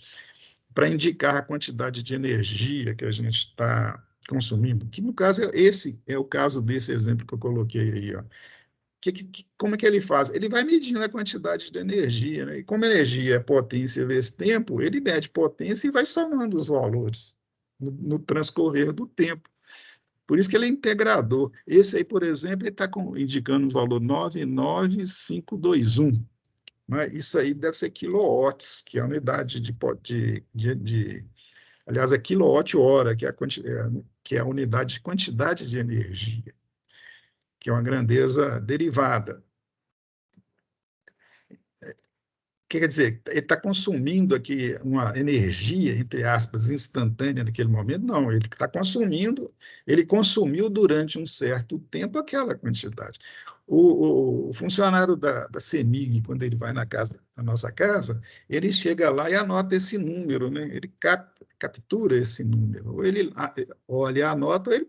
[SPEAKER 2] para indicar a quantidade de energia que a gente está consumindo, que no caso, esse é o caso desse exemplo que eu coloquei aí, ó. Como é que ele faz? Ele vai medindo a quantidade de energia, né? E como energia é potência vezes tempo, ele mede potência e vai somando os valores no transcorrer do tempo. Por isso que ele é integrador. Esse aí, por exemplo, ele está indicando um valor 99521. Né? Isso aí deve ser quilowatts, que é a unidade aliás, é quilowatt-hora, que é a unidade de quantidade de energia, que é uma grandeza derivada. Que quer dizer, ele está consumindo aqui uma energia, entre aspas, instantânea naquele momento? Não, ele está consumindo, ele consumiu durante um certo tempo aquela quantidade. O funcionário da CEMIG, quando ele vai na nossa casa, ele chega lá e anota esse número, né? Ele captura esse número. Ou ele olha, anota, ou ele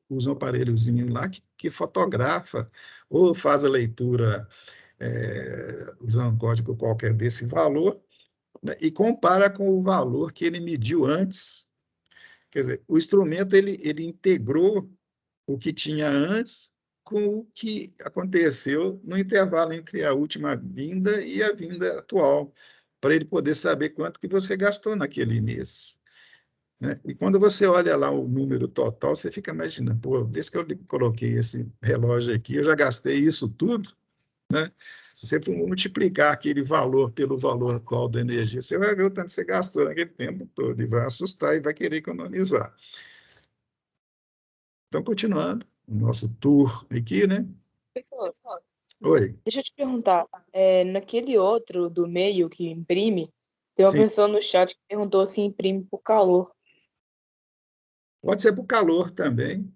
[SPEAKER 2] usa um aparelhozinho lá que fotografa, ou faz a leitura usando um código qualquer desse valor, né, e compara com o valor que ele mediu antes. Quer dizer, o instrumento ele integrou o que tinha antes com o que aconteceu no intervalo entre a última vinda e a vinda atual, para ele poder saber quanto que você gastou naquele mês. Né? E quando você olha lá o número total, você fica imaginando, pô, desde que eu coloquei esse relógio aqui, eu já gastei isso tudo, né? Se você for multiplicar aquele valor pelo valor atual da energia, você vai ver o tanto que você gastou naquele tempo todo e vai assustar e vai querer economizar. Então, continuando o nosso tour aqui, né?
[SPEAKER 3] Pessoal,
[SPEAKER 2] Oi,
[SPEAKER 3] deixa eu te perguntar, naquele outro do meio que imprime, tem uma
[SPEAKER 2] sim,
[SPEAKER 3] pessoa no chat que perguntou se imprime por calor.
[SPEAKER 2] pode ser por calor também,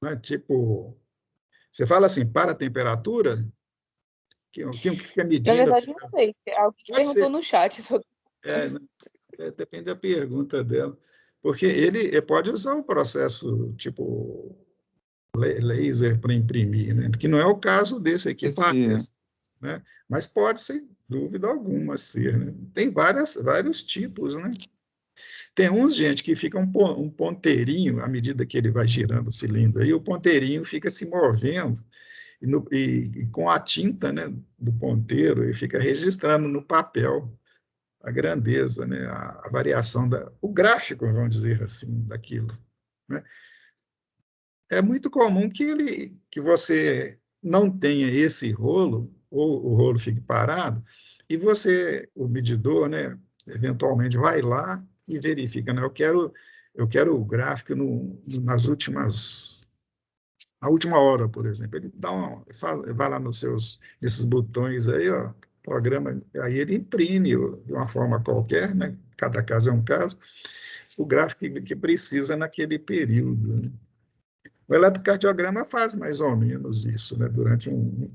[SPEAKER 2] né? Tipo, você fala assim, para a temperatura, que fica
[SPEAKER 3] Na
[SPEAKER 2] medindo a
[SPEAKER 3] verdade, não
[SPEAKER 2] temperatura.
[SPEAKER 3] sei. Alguém
[SPEAKER 2] Pode
[SPEAKER 3] perguntou
[SPEAKER 2] ser,
[SPEAKER 3] no chat.
[SPEAKER 2] é, né? Depende da pergunta dela, porque ele pode usar um processo tipo laser para imprimir, né? Que não é o caso desse aqui, parece, né? Mas pode, sem dúvida alguma, ser, né? Tem vários tipos, né? Tem uns, gente, que fica um ponteirinho à medida que ele vai girando o cilindro, aí o ponteirinho fica se movendo e com a tinta, né, do ponteiro, ele fica registrando no papel a grandeza, né, a variação, o gráfico, vamos dizer assim, daquilo. Né? É muito comum que você não tenha esse rolo, ou o rolo fique parado, e você, o medidor, né, eventualmente vai lá e verifica, né, eu quero o gráfico nas últimas, na última hora, por exemplo. Ele vai lá nesses botões aí, ó, programa, aí ele imprime de uma forma qualquer, né, cada caso é um caso, o gráfico que precisa naquele período. Né? O eletrocardiograma faz mais ou menos isso, né? Durante um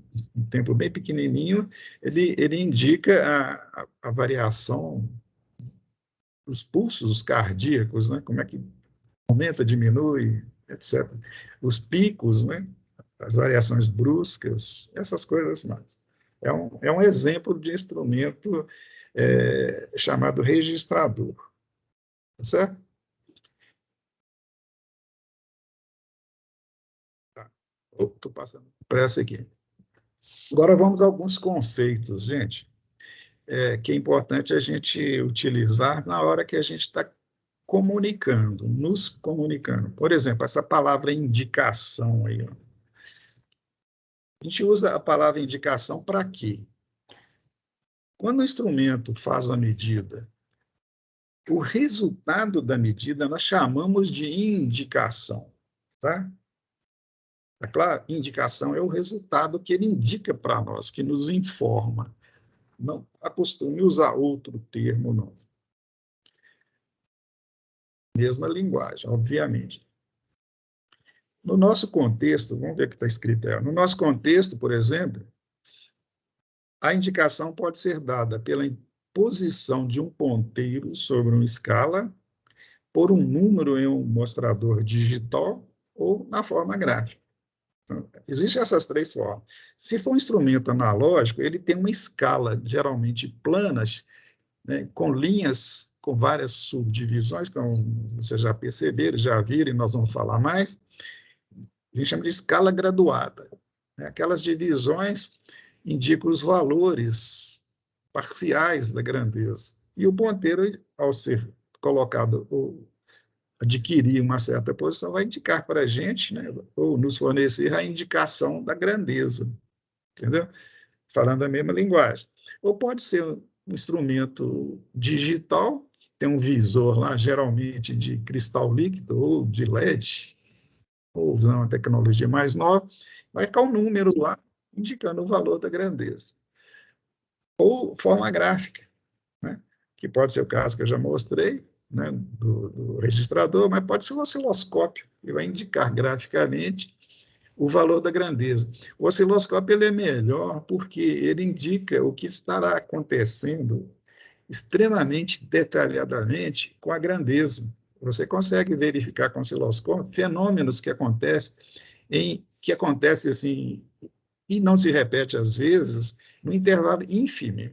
[SPEAKER 2] tempo bem pequenininho, ele indica a variação dos pulsos cardíacos, né? Como é que aumenta, diminui, etc. Os picos, né? As variações bruscas, essas coisas mais. É um exemplo de instrumento chamado registrador, tá certo? Tá. Estou passando pressa aqui. Agora vamos a alguns conceitos, gente, que é importante a gente utilizar na hora que a gente está comunicando, nos comunicando. Por exemplo, essa palavra indicação aí. Ó. A gente usa a palavra indicação para quê? Quando o instrumento faz a medida, o resultado da medida nós chamamos de indicação. Tá? Tá claro? Indicação é o resultado que ele indica para nós, que nos informa. Não acostume usar outro termo, não. Mesma linguagem, obviamente. No nosso contexto, vamos ver o que está escrito aí. No nosso contexto, por exemplo, a indicação pode ser dada pela posição de um ponteiro sobre uma escala, por um número em um mostrador digital ou na forma gráfica. Então, existem essas três formas. Se for um instrumento analógico, ele tem uma escala, geralmente planas, né, com linhas com várias subdivisões, como vocês já perceberam, já viram, e nós vamos falar mais. A gente chama de escala graduada. Né? Aquelas divisões indicam os valores parciais da grandeza. E o ponteiro, ao ser colocado ou adquirir uma certa posição, vai indicar para a gente, né, ou nos fornecer a indicação da grandeza, entendeu? Falando a mesma linguagem. Ou pode ser um instrumento digital, que tem um visor lá, geralmente de cristal líquido ou de LED, ou usando uma tecnologia mais nova, vai ficar um número lá indicando o valor da grandeza. Ou forma gráfica, né? Que pode ser o caso que eu já mostrei, né, do registrador, mas pode ser um osciloscópio, que vai indicar graficamente o valor da grandeza. O osciloscópio ele é melhor porque ele indica o que estará acontecendo extremamente detalhadamente com a grandeza. Você consegue verificar com o osciloscópio fenômenos que acontecem assim e não se repete às vezes no intervalo ínfimo.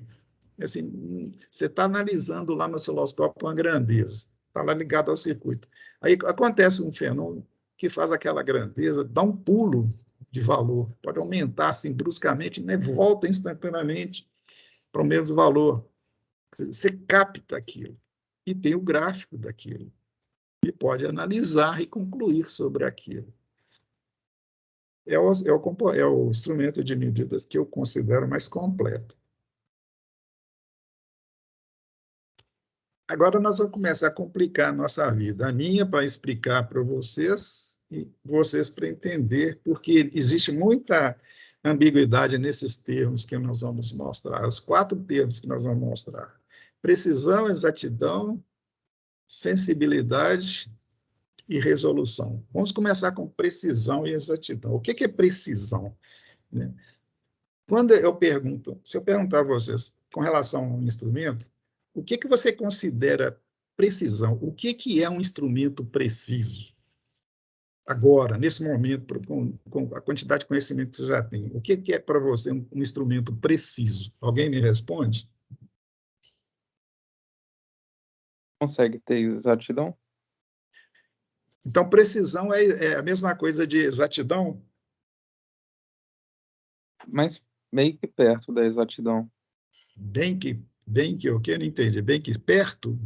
[SPEAKER 2] Assim, você está analisando lá no osciloscópio uma grandeza, está lá ligado ao circuito. Aí acontece um fenômeno que faz aquela grandeza dar um pulo de valor, pode aumentar assim bruscamente, né? Volta instantaneamente para o mesmo valor. Você capta aquilo e tem o gráfico daquilo e pode analisar e concluir sobre aquilo. É o instrumento de medidas que eu considero mais completo. Agora nós vamos começar a complicar a nossa vida. A minha para explicar para vocês e vocês para entender, porque existe muita ambiguidade nesses termos que nós vamos mostrar, os 4 termos que nós vamos mostrar. Precisão, exatidão, sensibilidade e resolução. Vamos começar com precisão e exatidão. O que é precisão? Quando eu pergunto, se eu perguntar a vocês com relação a um instrumento, o que você considera precisão? O que é um instrumento preciso? Agora, nesse momento, com a quantidade de conhecimento que você já tem, o que é para você um instrumento preciso? Alguém me responde?
[SPEAKER 1] Consegue ter exatidão?
[SPEAKER 2] Então, precisão é a mesma coisa de exatidão?
[SPEAKER 1] Mas meio que perto da exatidão.
[SPEAKER 2] Bem que o quê? Não entendi. Bem que perto?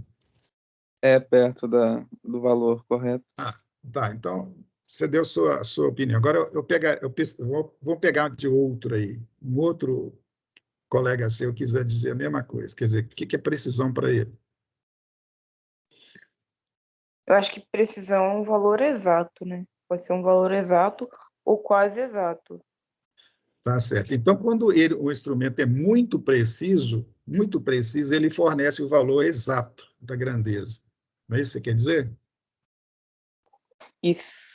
[SPEAKER 1] É perto do valor correto.
[SPEAKER 2] Ah, tá. Então, você deu sua opinião. Agora, vou pegar de outro aí. Um outro colega seu quiser dizer a mesma coisa. Quer dizer, o que é precisão para ele?
[SPEAKER 3] Eu acho que precisão é um valor exato, né? Pode ser um valor exato ou quase exato.
[SPEAKER 2] Tá certo. Então, quando o instrumento é muito preciso, ele fornece o valor exato da grandeza. Não é isso que você quer dizer?
[SPEAKER 3] Isso.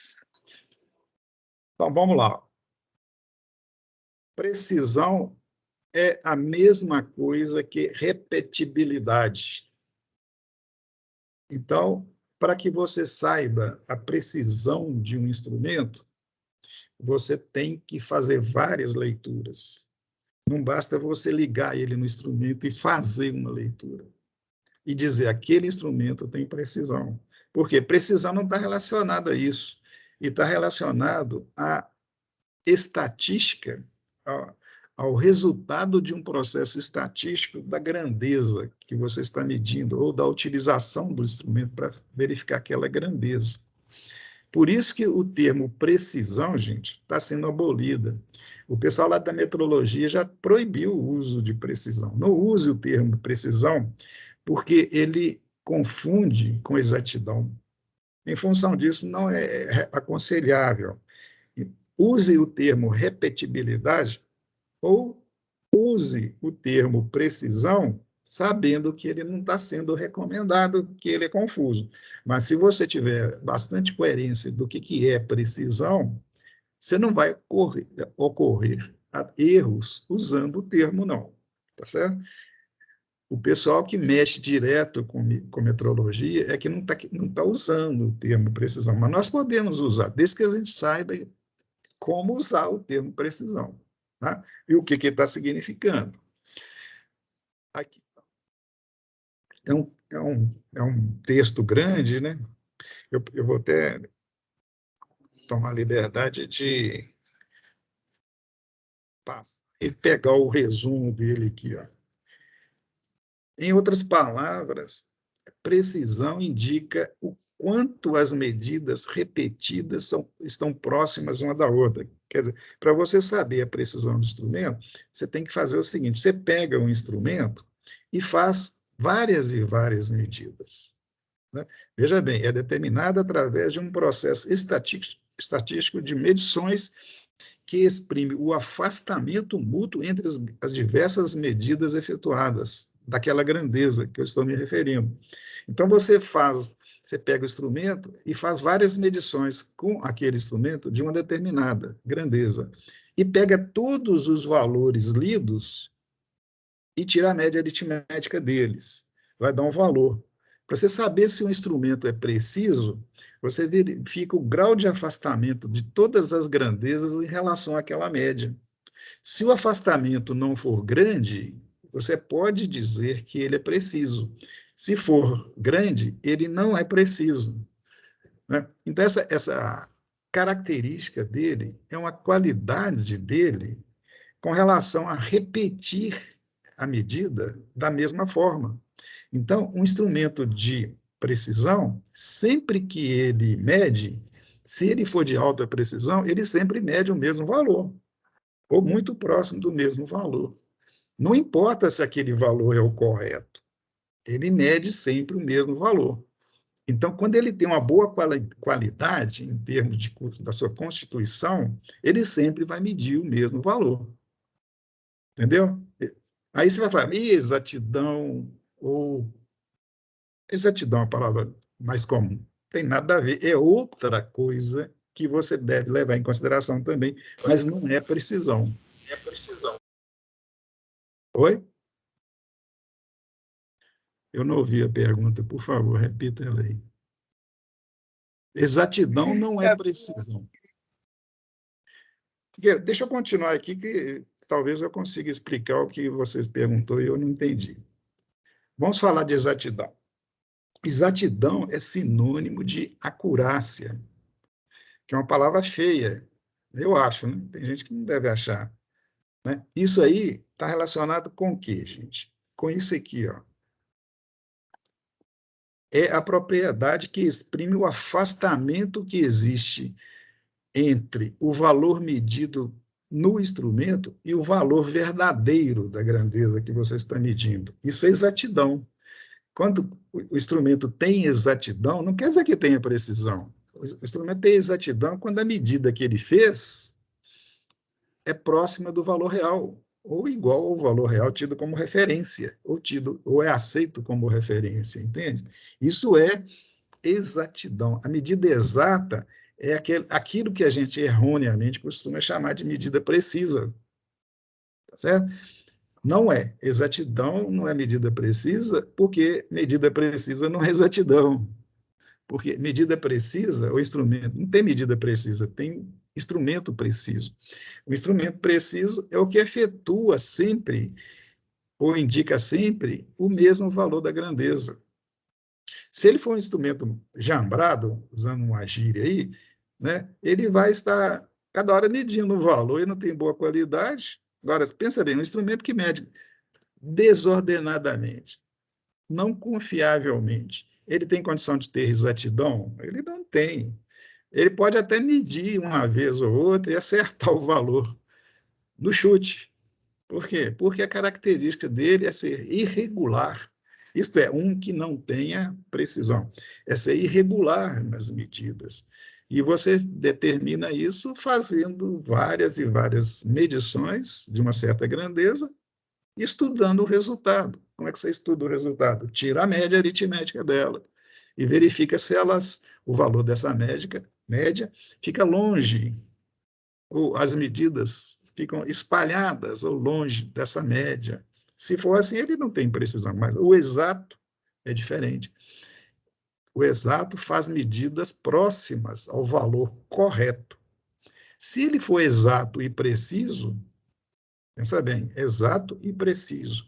[SPEAKER 2] Então, vamos lá. Precisão é a mesma coisa que repetibilidade. Então, para que você saiba a precisão de um instrumento, você tem que fazer várias leituras. Não basta você ligar ele no instrumento e fazer uma leitura. E dizer, aquele instrumento tem precisão. Porque precisão não está relacionada a isso. E está relacionado à estatística, ao resultado de um processo estatístico da grandeza que você está medindo, ou da utilização do instrumento para verificar aquela grandeza. Por isso que o termo precisão, gente, está sendo abolida. O pessoal lá da metrologia já proibiu o uso de precisão. Não use o termo precisão, porque ele confunde com exatidão. Em função disso, não é aconselhável. Use o termo repetibilidade ou use o termo precisão, sabendo que ele não está sendo recomendado, que ele é confuso. Mas se você tiver bastante coerência do que é precisão, você não vai ocorrer erros usando o termo não, tá certo? O pessoal que mexe direto com metrologia é que não tá usando o termo precisão, mas nós podemos usar, desde que a gente saiba como usar o termo precisão, tá? E o que está significando. Aqui. É um texto grande, né? Eu vou até tomar a liberdade de passar e pegar o resumo dele aqui, ó. Em outras palavras, precisão indica o quanto as medidas repetidas estão próximas uma da outra. Quer dizer, para você saber a precisão do instrumento, você tem que fazer o seguinte: você pega um instrumento e faz várias e várias medidas, né? Veja bem, é determinada através de um processo estatístico de medições que exprime o afastamento mútuo entre as diversas medidas efetuadas daquela grandeza que eu estou me referindo. Então, você pega o instrumento e faz várias medições com aquele instrumento de uma determinada grandeza, e pega todos os valores lidos e tira a média aritmética deles. Vai dar um valor. Para você saber se um instrumento é preciso, você verifica o grau de afastamento de todas as grandezas em relação àquela média. Se o afastamento não for grande, você pode dizer que ele é preciso. Se for grande, ele não é preciso, né? Então, característica dele, é uma qualidade dele com relação a repetir a medida da mesma forma. Então, um instrumento de precisão, sempre que ele mede, se ele for de alta precisão, ele sempre mede o mesmo valor, ou muito próximo do mesmo valor. Não importa se aquele valor é o correto, ele mede sempre o mesmo valor. Então, quando ele tem uma boa qualidade em termos da sua constituição, ele sempre vai medir o mesmo valor. Entendeu? Aí você vai falar, exatidão, ou exatidão é a palavra mais comum. Tem nada a ver, é outra coisa que você deve levar em consideração também, mas não é precisão.
[SPEAKER 4] É precisão.
[SPEAKER 2] Oi? Eu não ouvi a pergunta, por favor, repita ela aí. Exatidão não é precisão. Deixa eu continuar aqui, que talvez eu consiga explicar o que vocês perguntou e eu não entendi. Vamos falar de exatidão. Exatidão é sinônimo de acurácia, que é uma palavra feia, eu acho, né? Tem gente que não deve achar. Né? Isso aí está relacionado com o quê, gente? Com isso aqui, ó. É a propriedade que exprime o afastamento que existe entre o valor medido no instrumento e o valor verdadeiro da grandeza que você está medindo. Isso é exatidão. Quando o instrumento tem exatidão, não quer dizer que tenha precisão. O instrumento tem exatidão quando a medida que ele fez é próxima do valor real, ou igual ao valor real tido como referência, ou é aceito como referência, entende? Isso é exatidão. A medida exata é aquilo que a gente erroneamente costuma chamar de medida precisa, tá certo? Não é. Exatidão não é medida precisa, porque medida precisa não é exatidão. Porque medida precisa, o instrumento, não tem medida precisa, tem instrumento preciso. O instrumento preciso é o que efetua sempre, ou indica sempre, o mesmo valor da grandeza. Se ele for um instrumento jambrado, usando uma gíria aí, né, ele vai estar cada hora medindo o valor e não tem boa qualidade. Agora, pensa bem, um instrumento que mede desordenadamente, não confiavelmente, ele tem condição de ter exatidão? Ele não tem. Ele pode até medir uma vez ou outra e acertar o valor no chute. Por quê? Porque a característica dele é ser irregular. Isto é, um que não tenha precisão. É ser irregular nas medidas. E você determina isso fazendo várias e várias medições de uma certa grandeza, estudando o resultado. Como é que você estuda o resultado? Tira a média aritmética dela e verifica se o valor dessa média fica longe, ou as medidas ficam espalhadas ou longe dessa média. Se for assim, ele não tem precisão, mas o exato é diferente. O exato faz medidas próximas ao valor correto. Se ele for exato e preciso, pensa bem, exato e preciso,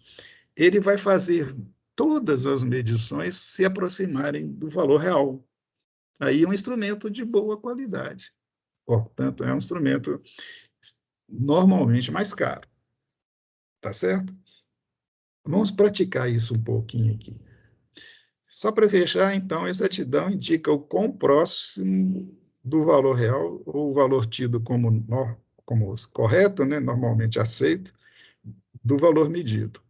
[SPEAKER 2] ele vai fazer todas as medições se aproximarem do valor real. Aí é um instrumento de boa qualidade. Portanto, é um instrumento normalmente mais caro. Tá certo? Vamos praticar isso um pouquinho aqui. Só para fechar, então, a exatidão indica o quão próximo do valor real, ou o valor tido como correto, né, normalmente aceito, do valor medido.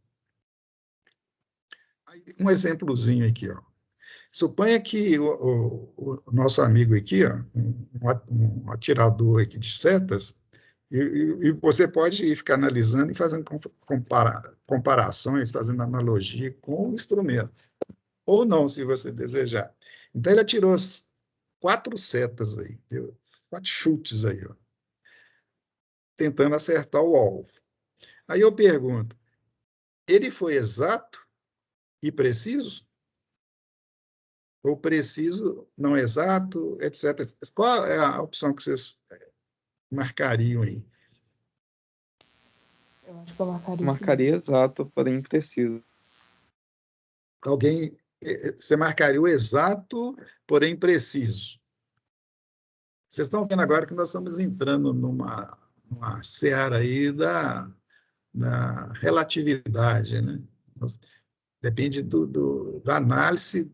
[SPEAKER 2] Um exemplozinho aqui, ó. Suponha que o nosso amigo aqui, ó, um atirador aqui de setas, e você pode ficar analisando e fazendo comparações, fazendo analogia com o instrumento. Ou não, se você desejar. Então, ele atirou 4 setas aí, deu 4 chutes aí, ó, tentando acertar o alvo. Aí eu pergunto, ele foi exato e preciso? Ou preciso, não exato, etc. Qual é a opção que vocês marcariam aí?
[SPEAKER 3] Eu acho que eu marcaria.
[SPEAKER 4] Marcaria exato, porém impreciso.
[SPEAKER 2] Você marcaria o exato, porém preciso. Vocês estão vendo agora que nós estamos entrando numa seara aí da relatividade, né? Depende da análise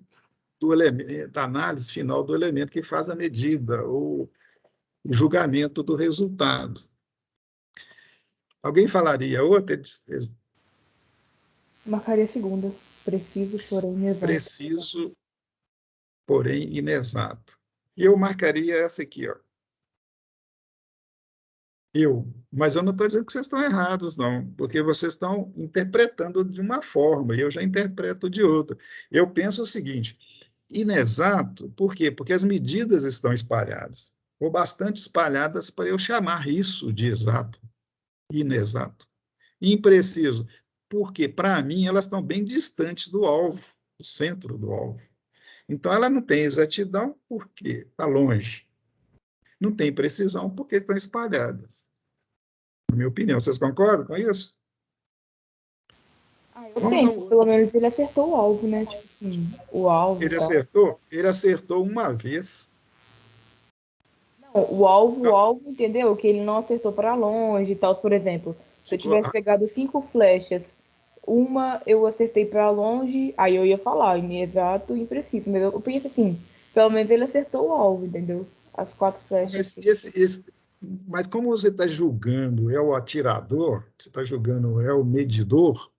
[SPEAKER 2] do elemento, da análise final do elemento que faz a medida ou o julgamento do resultado. Alguém falaria outra?
[SPEAKER 3] Marcaria a segunda. Preciso, porém inexato.
[SPEAKER 2] Preciso, porém inexato. E eu marcaria essa aqui, ó. Mas eu não estou dizendo que vocês estão errados, não, porque vocês estão interpretando de uma forma e eu já interpreto de outra. Eu penso o seguinte: inexato, por quê? Porque as medidas estão espalhadas, ou bastante espalhadas para eu chamar isso de exato, inexato. Impreciso, porque, para mim, elas estão bem distantes do alvo, do centro do alvo. Então, ela não tem exatidão, porque está longe. Não tem precisão, porque estão espalhadas. Na minha opinião, vocês concordam com isso?
[SPEAKER 3] Eu penso, pelo menos ele acertou o alvo, né? Tipo assim, o alvo.
[SPEAKER 2] Ele acertou? Ele acertou uma vez.
[SPEAKER 3] Não, o alvo, entendeu? Que ele não acertou para longe e tal. Por exemplo, se eu tivesse pegado 5 flechas, uma eu acertei para longe, aí eu ia falar inexato e impreciso. Mas eu penso assim, pelo menos ele acertou o alvo, entendeu? As 4 flechas.
[SPEAKER 2] Mas como você está julgando é o atirador, você está julgando é o medidor,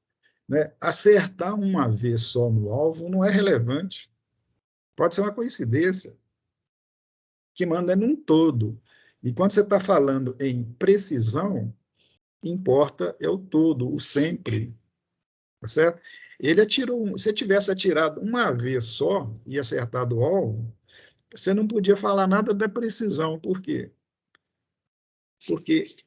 [SPEAKER 2] né? Acertar uma vez só no alvo não é relevante. Pode ser uma coincidência. Que manda é num todo. E quando você está falando em precisão, importa é o todo, o sempre. Tá certo? Ele atirou, se tivesse atirado uma vez só e acertado o alvo, você não podia falar nada da precisão. Por quê? Porque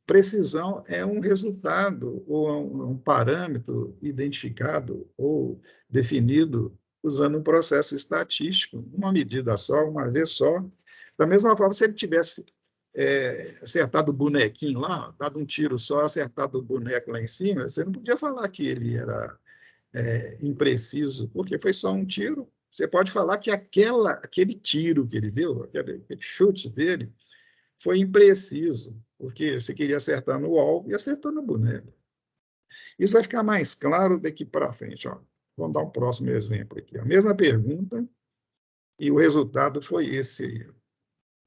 [SPEAKER 2] precisão é um resultado ou um parâmetro identificado ou definido usando um processo estatístico, uma medida só, uma vez só. Da mesma forma, se ele tivesse acertado o bonequinho lá, dado um tiro só, acertado o boneco lá em cima, você não podia falar que ele era impreciso, porque foi só um tiro. Você pode falar que aquele tiro que ele deu, aquele chute dele, foi impreciso, porque você queria acertar no alvo e acertou no boneco. Isso vai ficar mais claro daqui para frente. Ó. Vamos dar um próximo exemplo aqui. A mesma pergunta e o resultado foi esse aí.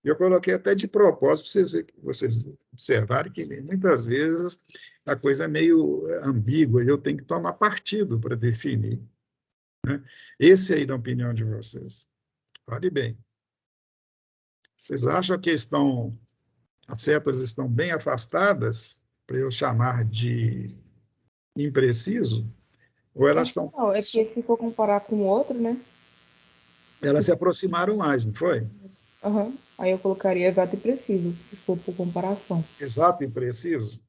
[SPEAKER 2] Eu coloquei até de propósito para vocês observarem que muitas vezes a coisa é meio ambígua e eu tenho que tomar partido para definir. Né? Esse aí, da opinião de vocês. Fale bem. Vocês acham que as setas estão bem afastadas, para eu chamar de impreciso? Ou elas estão...
[SPEAKER 3] Não, é porque se for comparar com o outro, né?
[SPEAKER 2] Elas se aproximaram mais, não foi?
[SPEAKER 3] Uhum. Aí eu colocaria exato e preciso, se for por comparação.
[SPEAKER 2] Exato e preciso?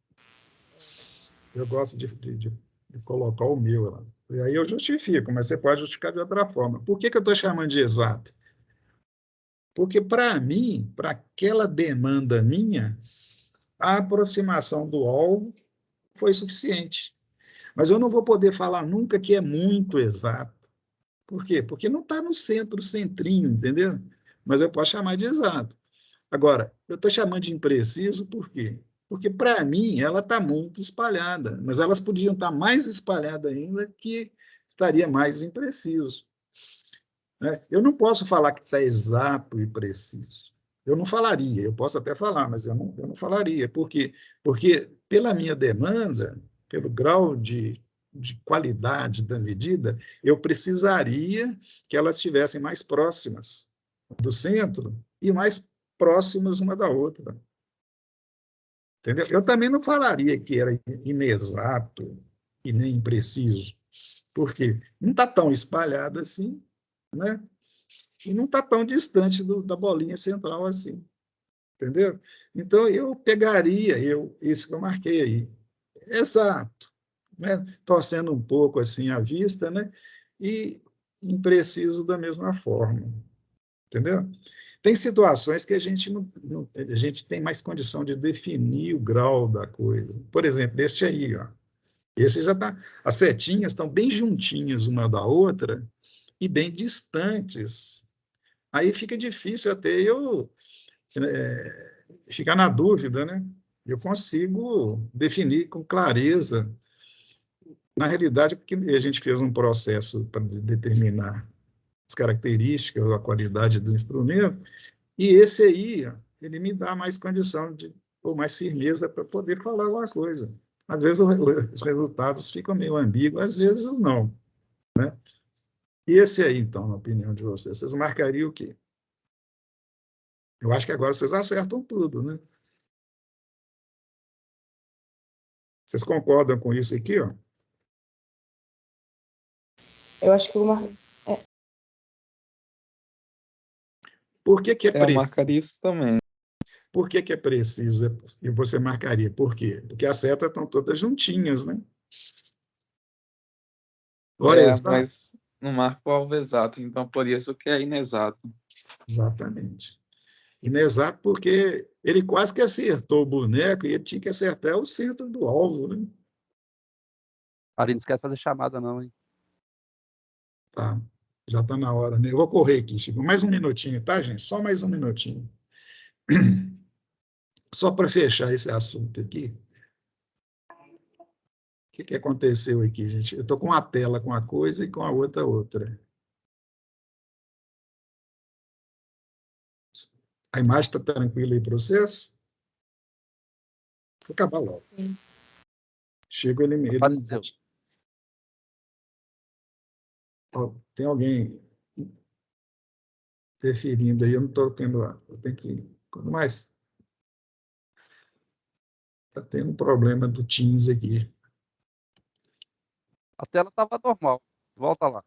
[SPEAKER 2] Eu gosto de colocar o meu lá. E aí eu justifico, mas você pode justificar de outra forma. Por que eu estou chamando de exato? Porque, para mim, para aquela demanda minha, a aproximação do alvo foi suficiente. Mas eu não vou poder falar nunca que é muito exato. Por quê? Porque não está no centro, centrinho, entendeu? Mas eu posso chamar de exato. Agora, eu estou chamando de impreciso por quê? Porque, para mim, ela está muito espalhada, mas elas podiam estar mais espalhadas ainda, que estaria mais impreciso. Né? Eu não posso falar que está exato e preciso. Eu não falaria, eu posso até falar, mas eu não falaria. Por quê? Porque, pela minha demanda, pelo grau de qualidade da medida, eu precisaria que elas estivessem mais próximas do centro e mais próximas uma da outra. Entendeu? Eu também não falaria que era inexato e nem impreciso. Por quê? Não está tão espalhado assim, né? E não está tão distante da bolinha central assim. Entendeu? Então, eu pegaria isso que eu marquei aí. Exato. Né? Torcendo um pouco assim a vista, né? E impreciso da mesma forma. Entendeu? Tem situações que a gente tem mais condição de definir o grau da coisa. Por exemplo, este aí, ó. Esse já está. As setinhas estão bem juntinhas uma da outra e bem distantes. aí fica difícil até eu ficar na dúvida, né? Eu consigo definir com clareza. Na realidade, porque a gente fez um processo para determinar as características ou a qualidade do instrumento, e esse aí, ele me dá mais condição ou mais firmeza para poder falar alguma coisa. Às vezes os resultados ficam meio ambíguos, às vezes não. E esse aí, então, na opinião de vocês, vocês marcariam o quê? Eu acho que agora vocês acertam tudo, né? Vocês concordam com isso aqui, ó?
[SPEAKER 3] Eu acho que
[SPEAKER 2] Por que que é
[SPEAKER 4] Eu
[SPEAKER 2] preciso?
[SPEAKER 4] marcaria isso também.
[SPEAKER 2] Por que que é preciso? E você marcaria. Por quê? Porque as setas estão todas juntinhas, né? Hora exata.
[SPEAKER 4] Mas não marca o alvo exato, então por isso que é inexato.
[SPEAKER 2] Exatamente. Inexato porque ele quase que acertou o boneco e ele tinha que acertar o centro do alvo, né?
[SPEAKER 1] Ali não esquece de fazer chamada, não, hein?
[SPEAKER 2] Tá. Já está na hora, né? Eu vou correr aqui, Chico. Mais um minutinho, tá, gente? Só mais um minutinho. Só para fechar esse assunto aqui. O que aconteceu aqui, gente? Eu estou com uma tela com uma coisa e com a outra. A imagem está tranquila aí para vocês? Vou acabar logo. Chego ele
[SPEAKER 1] Apareceu.
[SPEAKER 2] Tem alguém interferindo aí, eu não estou tendo. Eu tenho que. Mas está tendo um problema do Teams aqui.
[SPEAKER 1] A tela estava normal. Volta lá.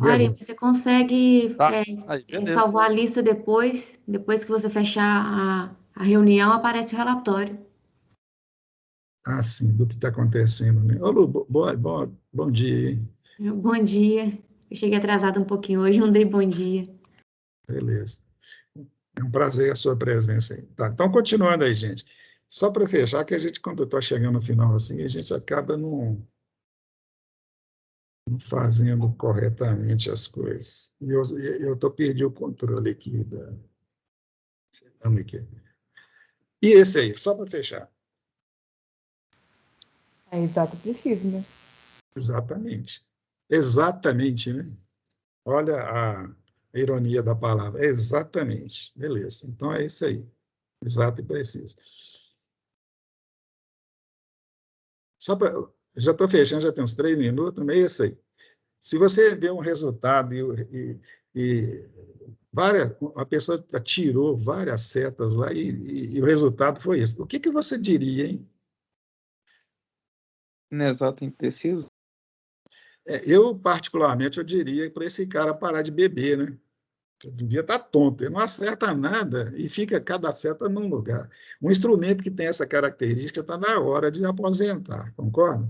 [SPEAKER 5] Ari, você consegue
[SPEAKER 1] Tá? Aí, beleza.
[SPEAKER 5] salvar a lista depois que você fechar a reunião, aparece o relatório.
[SPEAKER 2] Ah, sim, do que está acontecendo, né? Ô, Lu, bom dia, hein?
[SPEAKER 5] Bom dia. Eu cheguei atrasada um pouquinho hoje, não dei bom dia.
[SPEAKER 2] Beleza. É um prazer a sua presença aí. Tá, então, continuando aí, gente. Só para fechar, que a gente, quando está chegando no final assim, a gente acaba não fazendo corretamente as coisas. E eu estou perdendo o controle aqui da. E esse aí, só para fechar.
[SPEAKER 3] é exato e preciso, né?
[SPEAKER 2] Exatamente. Exatamente, né? Olha a ironia da palavra. Exatamente. Beleza. Então é isso aí. Exato e preciso. Só para. Já estou fechando, já tem uns 3 minutos, mas é isso aí. Se você vê um resultado e a pessoa tirou várias setas lá e o resultado foi esse, o que você diria, hein?
[SPEAKER 4] Inexato e impreciso?
[SPEAKER 2] Eu, particularmente, eu diria para esse cara parar de beber, né? Ele devia estar tonto, ele não acerta nada e fica cada seta num lugar. Um instrumento que tem essa característica está na hora de aposentar, concorda?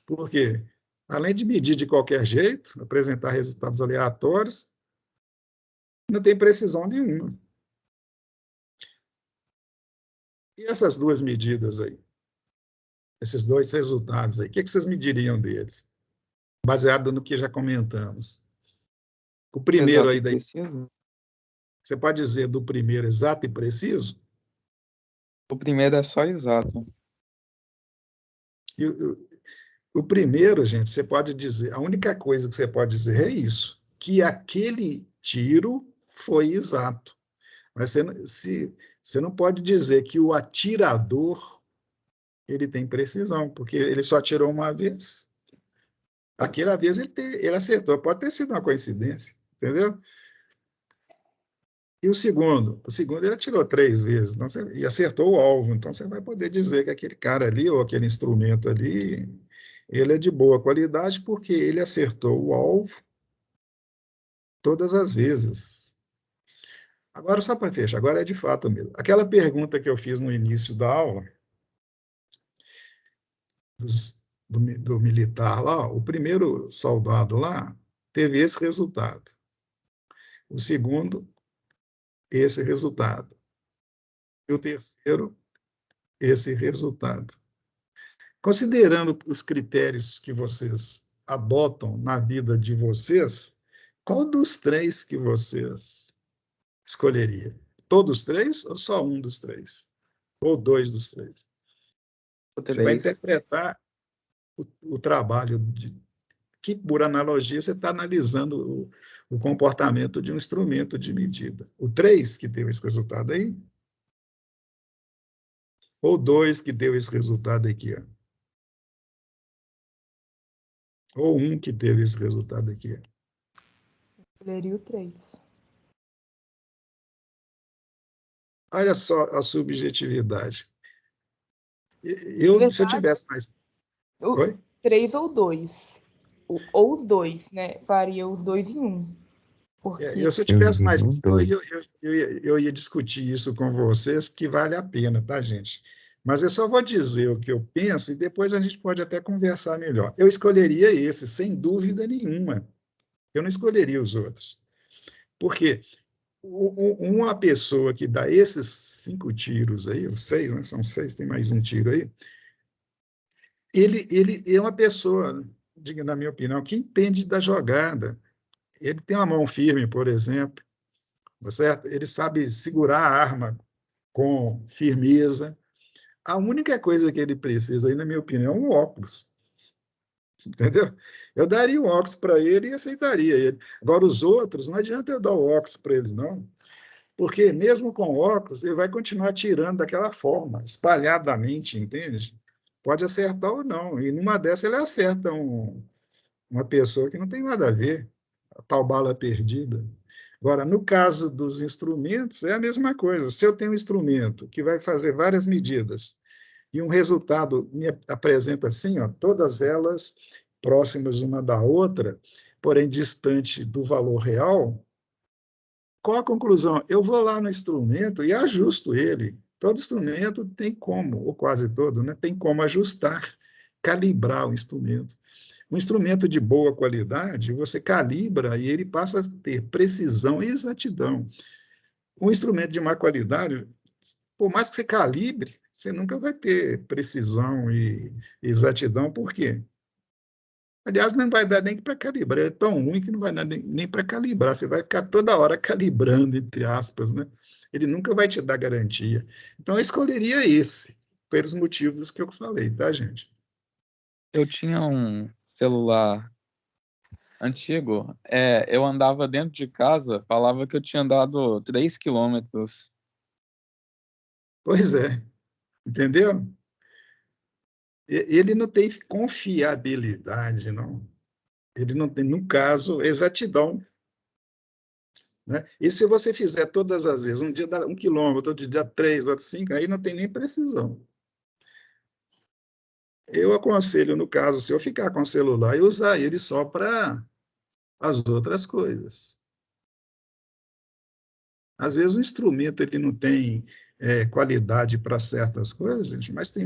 [SPEAKER 2] Por quê? Além de medir de qualquer jeito, apresentar resultados aleatórios, não tem precisão nenhuma. E essas duas medidas aí? Esses dois resultados aí, o que vocês mediriam deles? Baseado no que já comentamos. O primeiro
[SPEAKER 4] Exato
[SPEAKER 2] aí,
[SPEAKER 4] e preciso?
[SPEAKER 2] você pode dizer do primeiro exato e preciso?
[SPEAKER 4] O primeiro é só exato.
[SPEAKER 2] E o primeiro, gente, você pode dizer, a única coisa que você pode dizer é isso, que aquele tiro foi exato. Mas você não pode dizer que o atirador ele tem precisão, porque ele só atirou uma vez. Aquela vez ele acertou, pode ter sido uma coincidência, entendeu? E o segundo ele atirou 3 vezes então e acertou o alvo, então você vai poder dizer que aquele cara ali, ou aquele instrumento ali, ele é de boa qualidade porque ele acertou o alvo todas as vezes. Agora, só para fechar, agora é de fato mesmo. Aquela pergunta que eu fiz no início da aula, do militar lá, o primeiro soldado lá teve esse resultado. O segundo, esse resultado. E o terceiro, esse resultado. Considerando os critérios que vocês adotam na vida de vocês, Qual dos três que vocês escolheria? Todos os três ou só um dos três? Ou dois dos três?
[SPEAKER 4] O
[SPEAKER 2] Você vai
[SPEAKER 4] 3.
[SPEAKER 2] interpretar o trabalho que, por analogia, você está analisando o comportamento de um instrumento de medida. O 3 que deu esse resultado aí? Ou 2 que deu esse resultado aqui? Ó? Ou 1 que teve esse resultado aqui?
[SPEAKER 3] Escolheria o 3.
[SPEAKER 2] Olha só a subjetividade.
[SPEAKER 3] Na
[SPEAKER 2] Se eu
[SPEAKER 3] verdade,
[SPEAKER 2] tivesse mais... Oi?
[SPEAKER 3] 3 ou 2. Ou os dois, né? Faria os 2 em 1. Porque
[SPEAKER 2] Se eu tivesse mais
[SPEAKER 1] Uhum,
[SPEAKER 2] tempo, eu ia discutir isso com vocês, que vale a pena, tá, gente? Mas eu só vou dizer o que eu penso e depois a gente pode até conversar melhor. Eu escolheria esse, sem dúvida nenhuma. Eu não escolheria os outros. Porque uma pessoa que dá esses 5 tiros aí, os 6, né? São 6, tem mais um tiro aí, ele é uma pessoa, na minha opinião, que entende da jogada. Ele tem uma mão firme, por exemplo, tá certo? Ele sabe segurar a arma com firmeza. A única coisa que ele precisa, aí, na minha opinião, é um óculos. Entendeu? Eu daria um óculos para ele e aceitaria ele. Agora, os outros, não adianta eu dar o óculos para eles, não. Porque, mesmo com óculos, ele vai continuar tirando daquela forma, espalhadamente, entende? Pode acertar ou não. E numa dessa ele acerta uma pessoa que não tem nada a ver, a tal bala perdida. Agora, no caso dos instrumentos, é a mesma coisa. Se eu tenho um instrumento que vai fazer várias medidas e um resultado me apresenta assim, ó, todas elas próximas uma da outra, porém distante do valor real, qual a conclusão? Eu vou lá no instrumento e ajusto ele. Todo instrumento tem como, ou quase todo, né, tem como ajustar, calibrar o instrumento. Um instrumento de boa qualidade, você calibra e ele passa a ter precisão e exatidão. Um instrumento de má qualidade, por mais que você calibre, você nunca vai ter precisão e exatidão. Por quê? Aliás, não vai dar nem para calibrar, é tão ruim que não vai dar nem para calibrar. Você vai ficar toda hora calibrando, entre aspas, né? Ele nunca vai te dar garantia. Então, eu escolheria esse, pelos motivos que eu falei, tá, gente?
[SPEAKER 4] Eu tinha um celular antigo. Eu andava dentro de casa, falava que eu tinha andado 3 quilômetros.
[SPEAKER 2] Pois é, entendeu? Ele não tem confiabilidade, não. Ele não tem, no caso, exatidão. Né? E se você fizer todas as vezes, um dia dá 1 quilômetro, outro dia 3, outro 5, aí não tem nem precisão. Eu aconselho, no caso, se eu ficar com o celular e usar ele só para as outras coisas. Às vezes o instrumento ele não tem qualidade para certas coisas, gente, mas tem